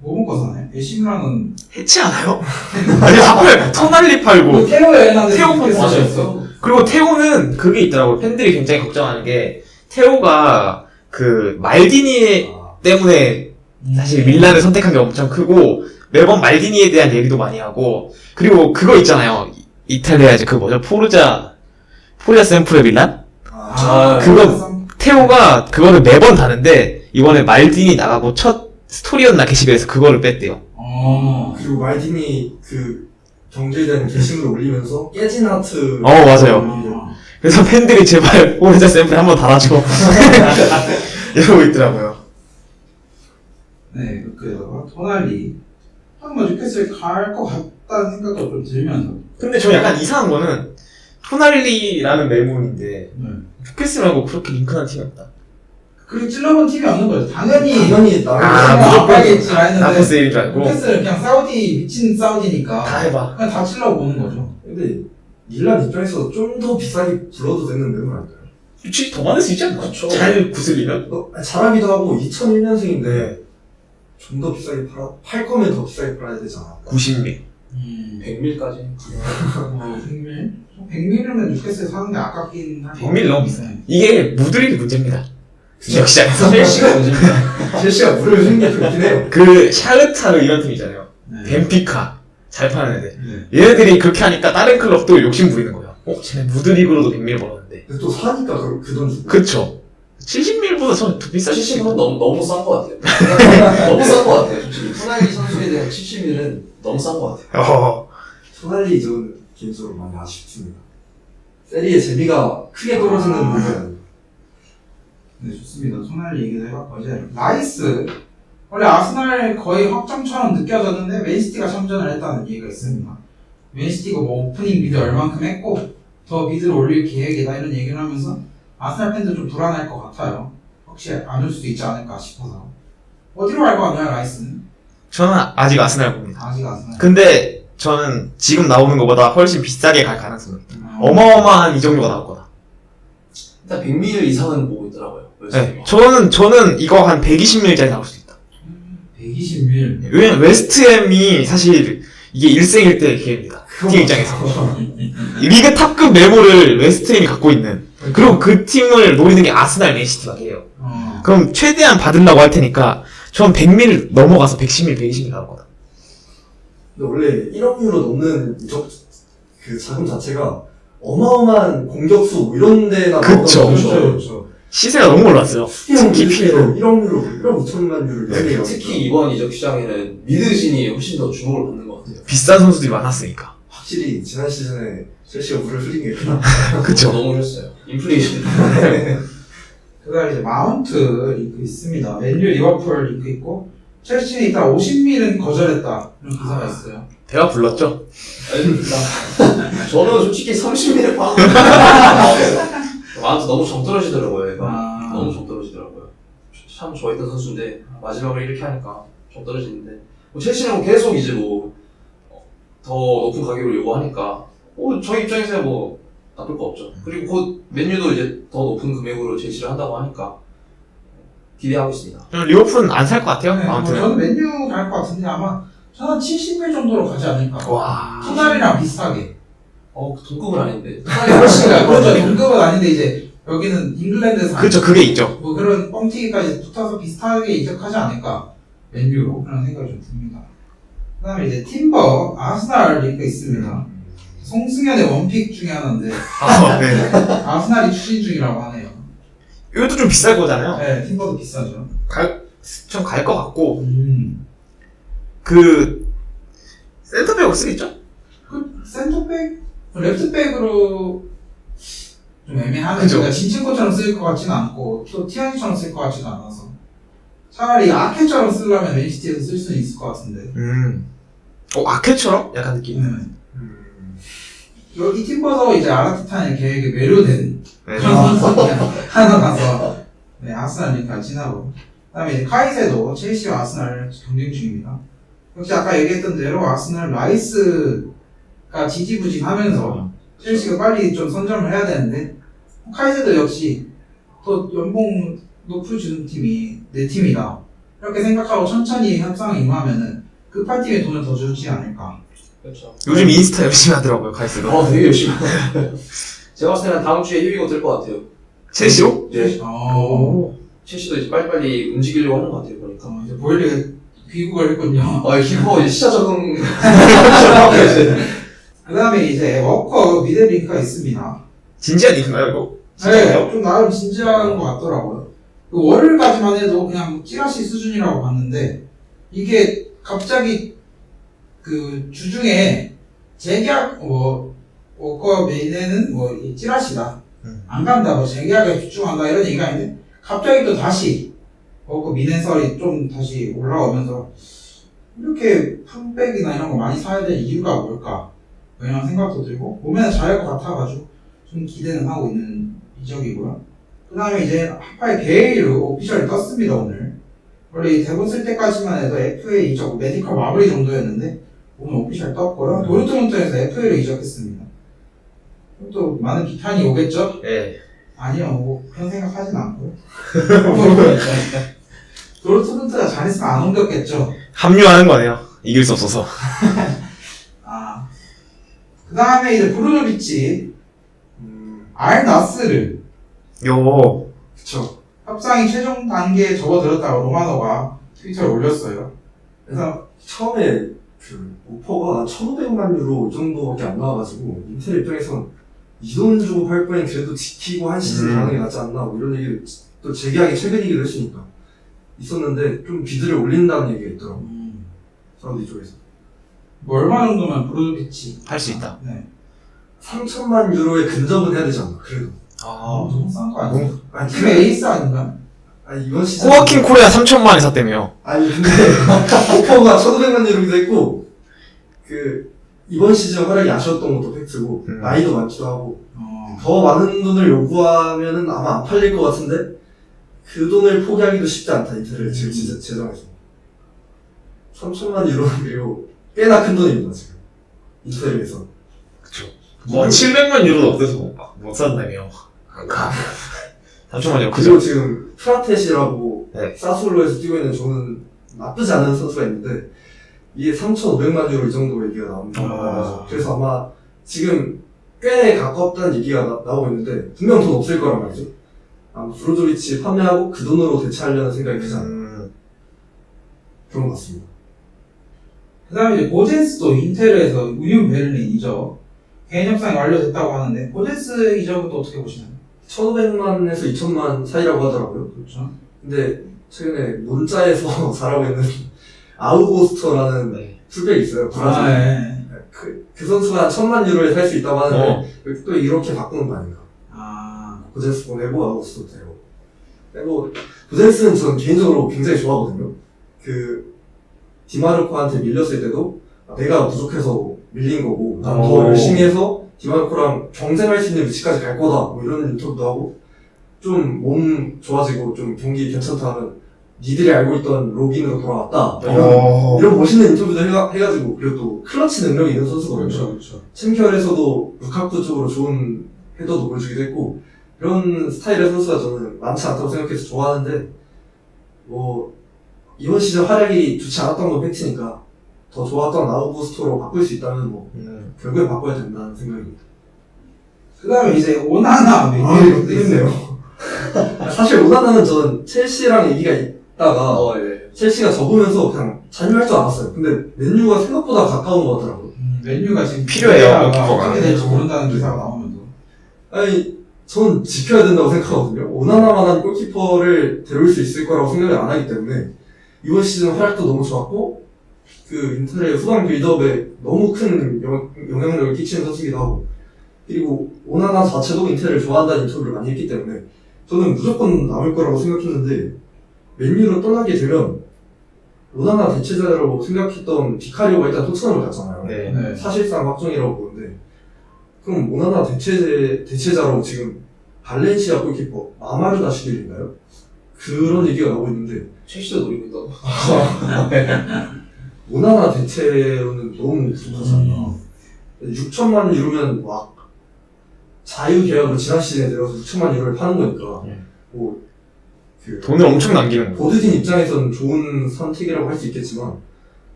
뭐 먹고 사나요? AC 밀란은 해치하나요? 아니, 앞을 토날리 팔고. 테오 에르난데스 테오 뉴캐슬 맞아요. 있어. 그리고 테오는 그게 있더라고요. 팬들이 굉장히 걱정하는 게, 테오가 그 말디니 때문에 사실 밀란을 선택한 게 엄청 크고, 매번 말디니에 대한 얘기도 많이 하고, 그리고 그거 있잖아요. 이탈리아 이제 그 뭐죠? 포르자 샘프레 밀란? 그거, 테오가 그거를 매번 다는데, 이번에 말디니 나가고 첫 스토리였나 게시글에서 그거를 뺐대요. 그리고 말딘이 그 경제에 대한 게시물을 올리면서 깨진 하트 맞아요. 그래서 팬들이 제발 포르자 샘플 한번 달아줘 이러고 있더라고요. 네, 토날리 한번 뉴캐슬 갈 것 같다는 생각도 좀 들면서 근데 저 약간 이상한 거는 토날리라는 매문인데 뉴캐슬하고 그렇게 링크한 팀이 없다. 그리고 찔러본 팀이 없는 거죠. 당연히 무조건 나가겠지라 했는데 나포스인 줄 알고 뉴캐슬은 그냥 사우디 미친 사우디니까 다 해봐. 그냥 다 찔러보는 거죠. 근데 밀란 입장에서 좀 더 비싸게 불러도 되는 매물 아닐까요? 솔직히 더 많을 수 있지 않나? 그쵸. 잘 구슬리면? 잘하기도 하고 2001년생인데 좀 더 비싸게 팔 거면 더 비싸게 팔아야 되잖아. 90밀. 100밀까지. 100밀? 100밀이면 뉴캐슬 사는 게 아깝긴 하죠. 100밀 너무 비싸요. 이게 무드릴이 문제입니다. 지역 시장에서. 첼시가 문제입니다. 첼시가 물을 흐린 게 좀 있긴 해요. 그 샤르타르 이런 팀 있잖아요. 네. 벤피카 잘 파는 애들. 네. 얘네들이 그렇게 하니까 다른 클럽도 욕심 부리는 거예요. 쟤네 무드리그로도 100밀 벌었는데. 근데 또 사니까 그 돈 주고. 그쵸. 70밀보다 더 비쌀 수 70밀은 있고. 너무 싼 것 같아요. 너무 싼 것 같아요. 솔직히 푸날리 선수에 대한 70밀은 너무 싼 것 같아요. 토날리 저는 개인적으로 많이 아쉽습니다. 세리의 재미가 크게 떨어지는 부분. 네, 좋습니다. 손할 얘기도 해봤고, 이제, 라이스. 원래 아스날 거의 확정처럼 느껴졌는데, 맨시티가 참전을 했다는 얘기가 있습니다. 맨시티가 뭐 오프닝 비드 얼만큼 했고, 더 비드를 올릴 계획이다, 이런 얘기를 하면서, 아스날 팬들 좀 불안할 것 같아요. 혹시 안 올 수도 있지 않을까 싶어서. 어디로 갈 것 같나요, 라이스는? 저는 아직 아스날 봅니다. 아직 아스날. 근데 저는 지금 나오는 것보다 훨씬 비싸게 갈 가능성이 있다. 어마어마한 이적료가 나올 거다. 일단 100밀 이상은 보고 있더라고요. 네. 저는 이거 한 120밀짜리 나올 수 있다. 120밀. 왜냐면 웨스트햄이 사실 이게 일생일대 기회입니다. 팀 입장에서. 리그 탑급 메모를 웨스트햄이 갖고 있는. 그리고 그 팀을 노리는 게 아스날 맨시티가 해요. 그럼 최대한 받으려고 할 테니까 전 100밀 넘어가서 110밀, 120밀 나올 거다. 근데 원래 1억 유로 넘는 이적 그 자금 자체가 어마어마한 공격수 뭐 이런 데나 그쵸. 그렇죠. 시세가 너무 올랐어요. 특히 필요로 1억 유로, 1억 2천만 유로 특히 이번 이적 시장에는 미드신이 훨씬 더 주목을 받는 것 같아요. 비싼 선수들이 많았으니까. 확실히 지난 시즌에 첼시가 물을 흐린 게 있구나. 그쵸. 너무 했어요. 인플레이션. 그 다음에 이제 마운트 링크 있습니다. 맨유 리버풀 링크 있고, 첼시는 일단 50밀은 거절했다. 이런 기사가 있어요. 배가 불렀죠? 저는 솔직히 30밀에 파는 마운트 너무 정 떨어지더라고요, 얘가. 너무 정 떨어지더라고요. 참 좋아했던 선수인데, 마지막으로 이렇게 하니까 정 떨어지는데. 뭐 첼시는 뭐 계속 이제 더 높은 가격을 요구하니까, 저희 입장에서 뭐, 나쁠 거 없죠. 그리고 곧 맨유도 이제 더 높은 금액으로 제시를 한다고 하니까, 기대하고 있습니다. 저는 리버풀은 안 살 것 같아요. 네, 마운트는. 저는 맨유 갈 것 같은데 아마 저는 70밀 정도로 가지 않을까. 와. 토날이랑 비슷하게. 동급은 아닌데. 토날이 훨씬 그렇죠. 동급은 아닌데 이제 여기는 잉글랜드에서 그쵸, 그게 있죠. 뭐 그런 뻥튀기까지 붙어서 비슷하게 이적하지 않을까. 맨유로 그런 생각이 좀 듭니다. 그 다음에 이제 팀버 아스날 링크 있습니다. 송승현의 원픽 중에 하나인데 네. 아스날이 추진 중이라고 하네요. 이것도 좀 비쌀 거잖아요. 네, 팀버도 비싸죠. 좀 갈 것 같고, 그 센터백으로 쓰겠죠? 센터백? 레프트백으로 좀 애매하네. 그죠. 그러니까 진친코처럼 쓸 것 같지는 않고 또 티아니처럼 쓸 것 같지는 않아서 차라리 아케처럼 쓰려면 맨시티에서 쓸 수는 있을 것 같은데. 아케처럼? 약간 느낌. 이 팀버도 이제 아라테타의 계획에 매료된 네. 그런 선수 하나 가서 네, 아스날 링크가 진하고 그 다음에 이제 카이세도 첼시와 아스날 경쟁 중입니다. 역시 아까 얘기했던 대로 아스날 라이스가 지지부진하면서 첼시가 빨리 좀 선점을 해야 되는데 카이세도 역시 또 연봉 높을 주는 팀이 내 팀이다 이렇게 생각하고 천천히 협상에 임하면은 급할 팀에 돈을 더 주지 않을까. 그렇죠. 요즘 인스타 열심히 하더라고요, 카이스도. 되게 열심히 하네요. 제가 봤을 때는 다음 주에 히비고 될 것 같아요. 첼시로? 네. 오. 첼시도 이제 빨리빨리 움직이려고 하는 것 같아요, 보니까. 이제 보일리가 귀국을 했군요. 키퍼 이제 시차 적응. 그 다음에 이제 워커 미들링크가 있습니다. 진지한 얘기인가요, 이거? 네, 좀 나름 진지한 것 같더라고요. 그 월요일까지만 해도 그냥 찌라시 수준이라고 봤는데 이게 갑자기 그 주중에 재계약 워커 메인에는 이 찌라시다. 안 간다, 재계약에 집중한다 이런 얘기가 있는데 갑자기 또 다시 워커 미네설이 좀 다시 올라오면서 이렇게 풀백이나 이런 거 많이 사야 될 이유가 뭘까? 이런 생각도 들고 보면 잘할 것 같아가지고 좀 기대는 하고 있는 이적이고요. 그 다음에 이제 하파의 게이로 오피셜이 떴습니다, 오늘. 원래 이 대본 쓸 때까지만 해도 FA 이적, 메디컬 마무리 정도였는데 오늘 오피셜 떴고요. 도르트문트에서 FA로 이적했습니다. 또 많은 비판이 오겠죠? 네. 아니요, 뭐 그런 생각하진 않고요. 도르트문트가 잘했으면 안 옮겼겠죠. 합류하는 거네요. 이길 수 없어서. 아, 그 다음에 이제 브루노비치, 알나스르 요. 그쵸. 협상이 최종 단계에 접어들었다고 로마노가 트위터에 올렸어요. 그래서 처음에 그 오퍼가 1,500만 유로 이 정도밖에 안 나와가지고 인텔 입장에선 이 돈 주고 팔 바엔 그래도 지키고 한 시즌 가는 게 낫지 않나 뭐 이런 얘기를 또 재계약이 최근이기도 했으니까 있었는데 좀 비드를 올린다는 얘기가 있더라고 사우디 쪽에서. 뭐 얼마 정도면 브루노비치 할 수 있다. 네. 3천만 유로에 근접은 해야 되지 않나 그래도. 너무 싼 거 아니야? 아니 팀의 에이스 아닌가? 아니 이번 시즌 코워킹 코리아 3천만 원 샀다며. 아니 근데 오퍼가 1,500만 유로기도 했고 그 이번 시즌 활약이 아쉬웠던 것도 팩트고 나이도 많기도 하고 더 많은 돈을 요구하면은 아마 안 팔릴 것 같은데 그 돈을 포기하기도 쉽지 않다 인텔을 지금 진짜 재정에서 3천만 유로 그리고 꽤나 큰 돈입니다 지금 인텔에서. 뭐 700만 유로도 없어서 못 산다며. 3천만 유로 그리고 그죠? 지금 프라테시라고 네. 사솔로에서 뛰고 있는 저는 나쁘지 않은 선수가 있는데 이게 3,500만 유로 이 정도 얘기가 나옵니다. 그래서 아마 지금 꽤 가깝다는 얘기가 나오고 있는데 분명 돈 없을 거란 말이죠. 아마 브로조비치 판매하고 그 돈으로 대체하려는 생각이 크지 않나 그런 것 같습니다. 그 다음에 이제 고젠스도 인텔에서 우리온 베를린 이적 개인 협상이 완료됐다고 하는데 고젠스 이적은 또 어떻게 보시나요? 1,500만에서 2,000만 사이라고 하더라고요. 그렇죠. 근데 최근에 문자에서 잘하고 있는 아우고스터라는 풀백이 있어요. 브라질. 네. 그 선수가 한 1,000만 유로에 살 수 있다고 하는데 또 이렇게 바꾸는 거 아닌가. 고젠스 보내고 아우고스터 되고. 그리고 고젠스는 전 개인적으로 굉장히 좋아하거든요. 그 디마르코한테 밀렸을 때도 내가 부족해서 밀린 거고 난 더 열심히 해서 디마르코랑 경쟁할 수 있는 위치까지 갈 거다 뭐 이런 인터뷰도 하고 좀 몸 좋아지고 좀 경기 괜찮다 하면 니들이 알고 있던 로빈으로 돌아왔다 이런 멋있는 인터뷰도 해가지고 그리고 또 클러치 능력이 있는 선수거든요. 그렇죠. 챔피언에서도 루카쿠 쪽으로 좋은 헤더도 보여주기도 했고 이런 스타일의 선수가 저는 많지 않다고 생각해서 좋아하는데 뭐 이번 시즌 활약이 좋지 않았던 건 팩트니까 더 좋았던 아우구스토로 바꿀 수 있다면 뭐 결국엔 바꿔야 된다는 생각입니다. 그 다음에 이제 오나나 이거 재밌네요. 사실 오나나는 저는 첼시랑 얘기가 있다가 첼시가 접으면서 그냥 잔류할 줄 알았어요. 근데 맨유가 생각보다 가까운 것 같더라고요. 맨유가 지금 필요해요, 어떻게 될지 모른다는 기사가 나오면서 아니 전 지켜야 된다고 생각하거든요. 오나나만한 골키퍼를 데려올 수 있을 거라고 생각을 안 하기 때문에 이번 시즌 활약도 너무 좋았고 그 인텔의 후방 빌드업에 너무 큰 영향력을 끼치는 선수이기도 하고 그리고 오나나 자체도 인텔을 좋아한다는 인터뷰를 많이 했기 때문에 저는 무조건 남을 거라고 생각했는데 맨유로 떠나게 되면 오나나 대체자라고 생각했던 비카리오가 일단 토트넘을 갔잖아요. 네. 사실상 확정이라고 보는데 그럼 오나나 대체자로 지금 발렌시아 골키퍼 마마르다시빌인가요? 그런 얘기가 나오고 있는데 첼시도 노리고 있다고. 오나나 대체로는 너무 부족하지 않나. 6천만 유로면 막 자유 계약으로 지난 시즌에 내려서 6천만 유로를 파는 거니까 뭐 그 돈을 엄청 남기는 거. 보드딘 입장에서는 좋은 선택이라고 할 수 있겠지만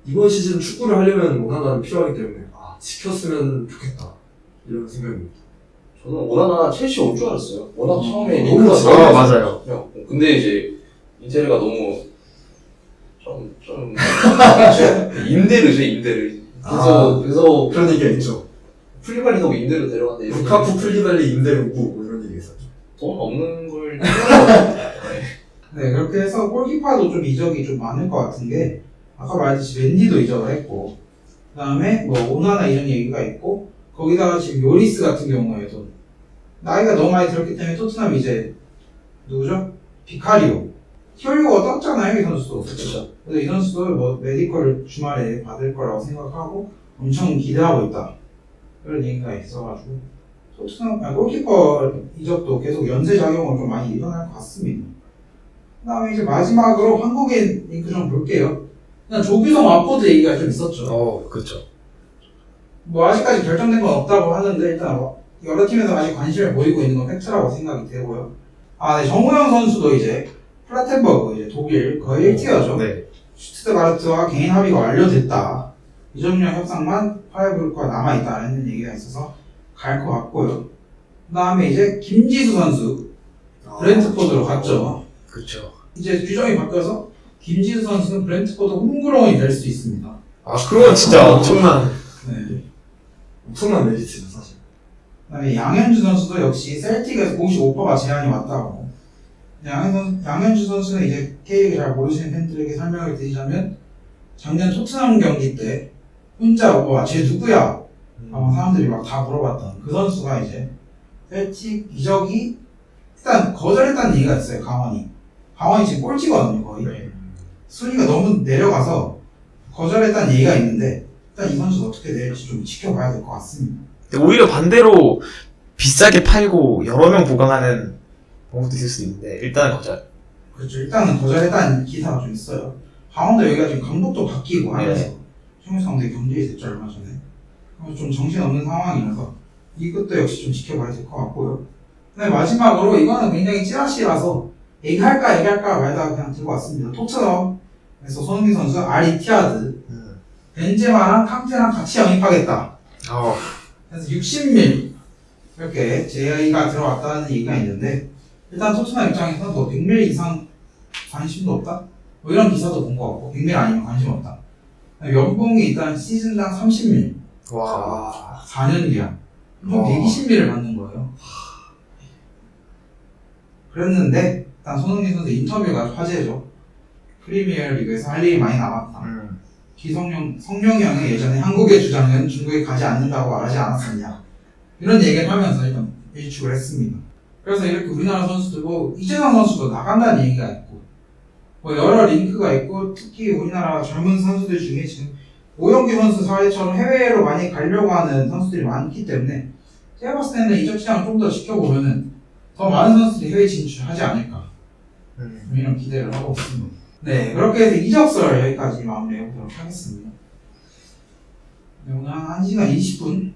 이번 시즌 축구를 하려면 오나나는 필요하기 때문에 지켰으면 좋겠다 이런 생각입니다. 저는 오나나 첼시 올 줄 알았어요. 워낙 처음에 너무 링크가 좋아요. 맞아요. 근데 이제 인테르가 너무 좀 임대르죠 임대르. 그래서 그런 얘기가 있죠. 풀리발리하고 임대르 데려갔는데 루카쿠 플리발리 임대료고 뭐 이런 얘기가 있었죠. 돈 없는 걸 네, 그렇게 해서 골키퍼도 좀 이적이 좀 많을 것 같은 게 아까 말했듯이 맨디도 이적을 했고 그 다음에 뭐 오나나 이런 얘기가 있고 거기다가 지금 요리스 같은 경우에도 나이가 너무 많이 들었기 때문에 토트넘이 이제 누구죠? 비카리오 효율가 떴잖아요 이 선수도. 그렇죠. 그래서 이 선수도 뭐 메디컬을 주말에 받을 거라고 생각하고 엄청 기대하고 있다 그런 얘기가 있어가지고 토트넘 골키퍼 이적도 계속 연쇄 작용으로 좀 많이 일어날 것 같습니다. 그 다음에 이제 마지막으로 한국인 링크 좀 볼게요. 일단 조규성 와포드 얘기가 좀 있었죠. 그렇죠. 뭐 아직까지 결정된 건 없다고 하는데 일단 여러 팀에서 아직 관심을 보이고 있는 건 팩트라고 생각이 되고요. 네, 정우영 선수도 이제 플라텐버그 이제 독일 거의 1티어죠. 네. 슈트가르트와 개인 합의가 완료됐다. 이적료 협상만 파이브루크가 남아있다는 얘기가 있어서 갈 것 같고요. 그 다음에 이제 김지수 선수 브렌트포드로 갔죠. 그렇죠. 이제 규정이 바뀌어서 김지수 선수는 브렌트포드 홈그로운이 될 수 있습니다. 그건 진짜 엄청난. 네. 엄청난 메리트죠 사실. 그 다음에 양현주 선수도 역시 셀틱에서 공식 오퍼가 제안이 왔다고. 양현주 선수는 이제 K리그 잘 모르시는 팬들에게 설명을 드리자면 작년 토트넘 경기 때 혼자 쟤 누구야? 아마 사람들이 막 다 물어봤던 그 선수가 이제 셀틱 이적이 일단 거절했다는 얘기가 있어요. 강원이 지금 꼴찌거든요 거의. 네. 순위가 너무 내려가서 거절했다는 얘기가 있는데 일단 이 선수가 어떻게 될지 좀 지켜봐야 될 것 같습니다. 오히려 반대로 비싸게 팔고 여러 명 보강하는 방법도 있을 수 있는데 일단은 거절. 그렇죠. 일단은 거절했다는 기사가 좀 있어요. 강원도 여기가 지금 감독도 바뀌고 하면서 청일상대 경질이 됐죠 얼마 전에. 좀 정신없는 상황이라서 이것도 역시 좀 지켜봐야 될 것 같고요. 근데 마지막으로 이거는 굉장히 찌라시라서 얘기할까 말다가 그냥 들고 왔습니다. 토트넘에서 손흥민 선수 알이티아드 벤제마랑 캉테랑 같이 영입하겠다. 그래서 60밀 이렇게 제의가 들어왔다는 얘기가 있는데 일단 토트넘 입장에서는 뭐 100밀 이상 관심도 없다? 뭐 이런 기사도 본 것 같고 100밀 아니면 관심 없다. 연봉이 일단 시즌당 30밀 와. 4년 계약 총 120밀을 받는 거예요. 그랬는데 일단 손흥민 선수 인터뷰가 화제죠. 프리미어 리그에서 할 일이 많이 남았다. 성룡이 형이 예전에 한국의 주장은 중국에 가지 않는다고 말하지 않았었냐 이런 얘기를 하면서 일단 일축을 했습니다. 그래서 이렇게 우리나라 선수들도 이재성 선수도 나간다는 얘기가 있고 뭐 여러 링크가 있고 특히 우리나라 젊은 선수들 중에 지금 오영규 선수 사례처럼 해외로 많이 가려고 하는 선수들이 많기 때문에 제가 봤을 때는 이적 시장을 좀 더 지켜보면은 더 많은 선수들이 해외 진출하지 않을까 이런 기대를 하고 있습니다. 네, 그렇게 해서 이적설 여기까지 마무리해보도록 하겠습니다. 네, 오늘 한 1시간 20분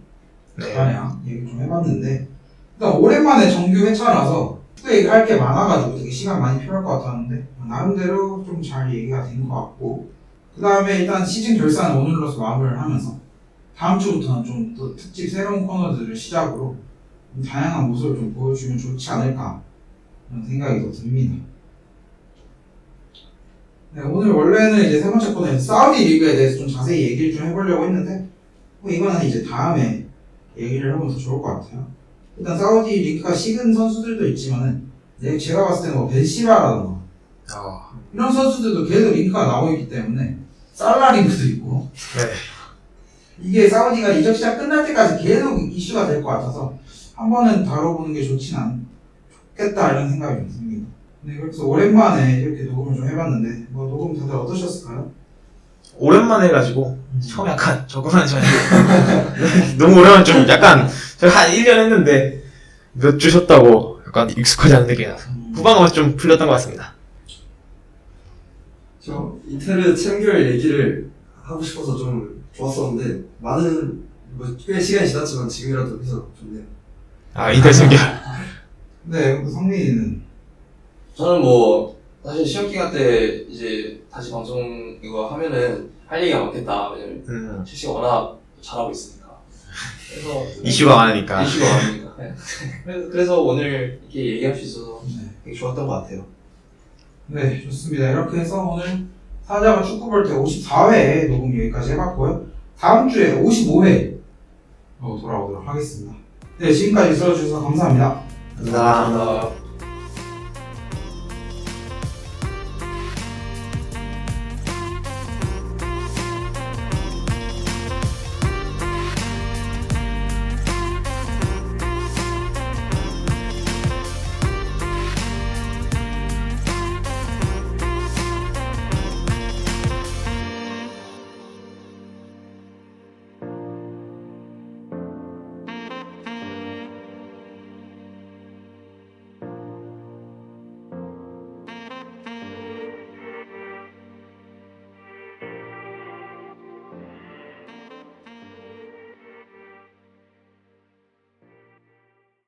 가량 얘기 좀 해봤는데 일단 오랜만에 정규 회차라서 축구 얘기할 게 많아가지고 되게 시간 많이 필요할 것 같았는데 나름대로 좀 잘 얘기가 된 것 같고 그 다음에 일단 시즌 결산은 오늘로서 마무리를 하면서 다음 주부터는 좀 또 특집 새로운 코너들을 시작으로 좀 다양한 모습을 좀 보여주면 좋지 않을까 그런 생각이 또 듭니다. 네, 오늘 원래는 이제 세 번째 코너에서 사우디 리그에 대해서 좀 자세히 얘기를 좀 해보려고 했는데 뭐 이거는 이제 다음에 얘기를 해보면 더 좋을 것 같아요. 일단 사우디 리그가 식은 선수들도 있지만은 제가 봤을 때는 뭐 벤시바라던가 이런 선수들도 계속 링크가 나오고 있기 때문에 살라 링크도 있고 이게 사우디가 이적 시장 끝날 때까지 계속 이슈가 될 것 같아서 한 번은 다뤄보는 게 좋겠다 이런 생각이 좀 듭니다. 네, 그래서 오랜만에 이렇게 녹음을 좀 해봤는데 뭐 녹음 다들 어떠셨을까요? 오랜만에 해가지고 처음 약간 적응하는 시간이 너무 오랜만에 좀 약간 제가 한 1년 했는데 몇 주 쉬었다고 약간 익숙하지 않은 느낌이 나서 후반은 좀 풀렸던 것 같습니다. 저 인테르 챔결 얘기를 하고 싶어서 좀 좋았었는데 많은 꽤 시간이 지났지만 지금이라도 해서 좋네요. 인텔 생겨. 네, 성민이는 저는 뭐 사실 시험 기간 때 이제 다시 방송 이거 하면은 할 얘기가 많겠다. 왜냐면 첼시가 워낙 잘하고 있으니까. 그래서 이슈가 많으니까. 네. 그래서 오늘 이렇게 얘기할 수 있어서 되게 좋았던 것 같아요. 네, 좋습니다. 이렇게 해서 오늘 사자가 축구볼때 54회 녹음 여기까지 해봤고요. 다음 주에 55회 돌아오도록 하겠습니다. 네, 지금까지 들어주셔서 감사합니다. 감사합니다.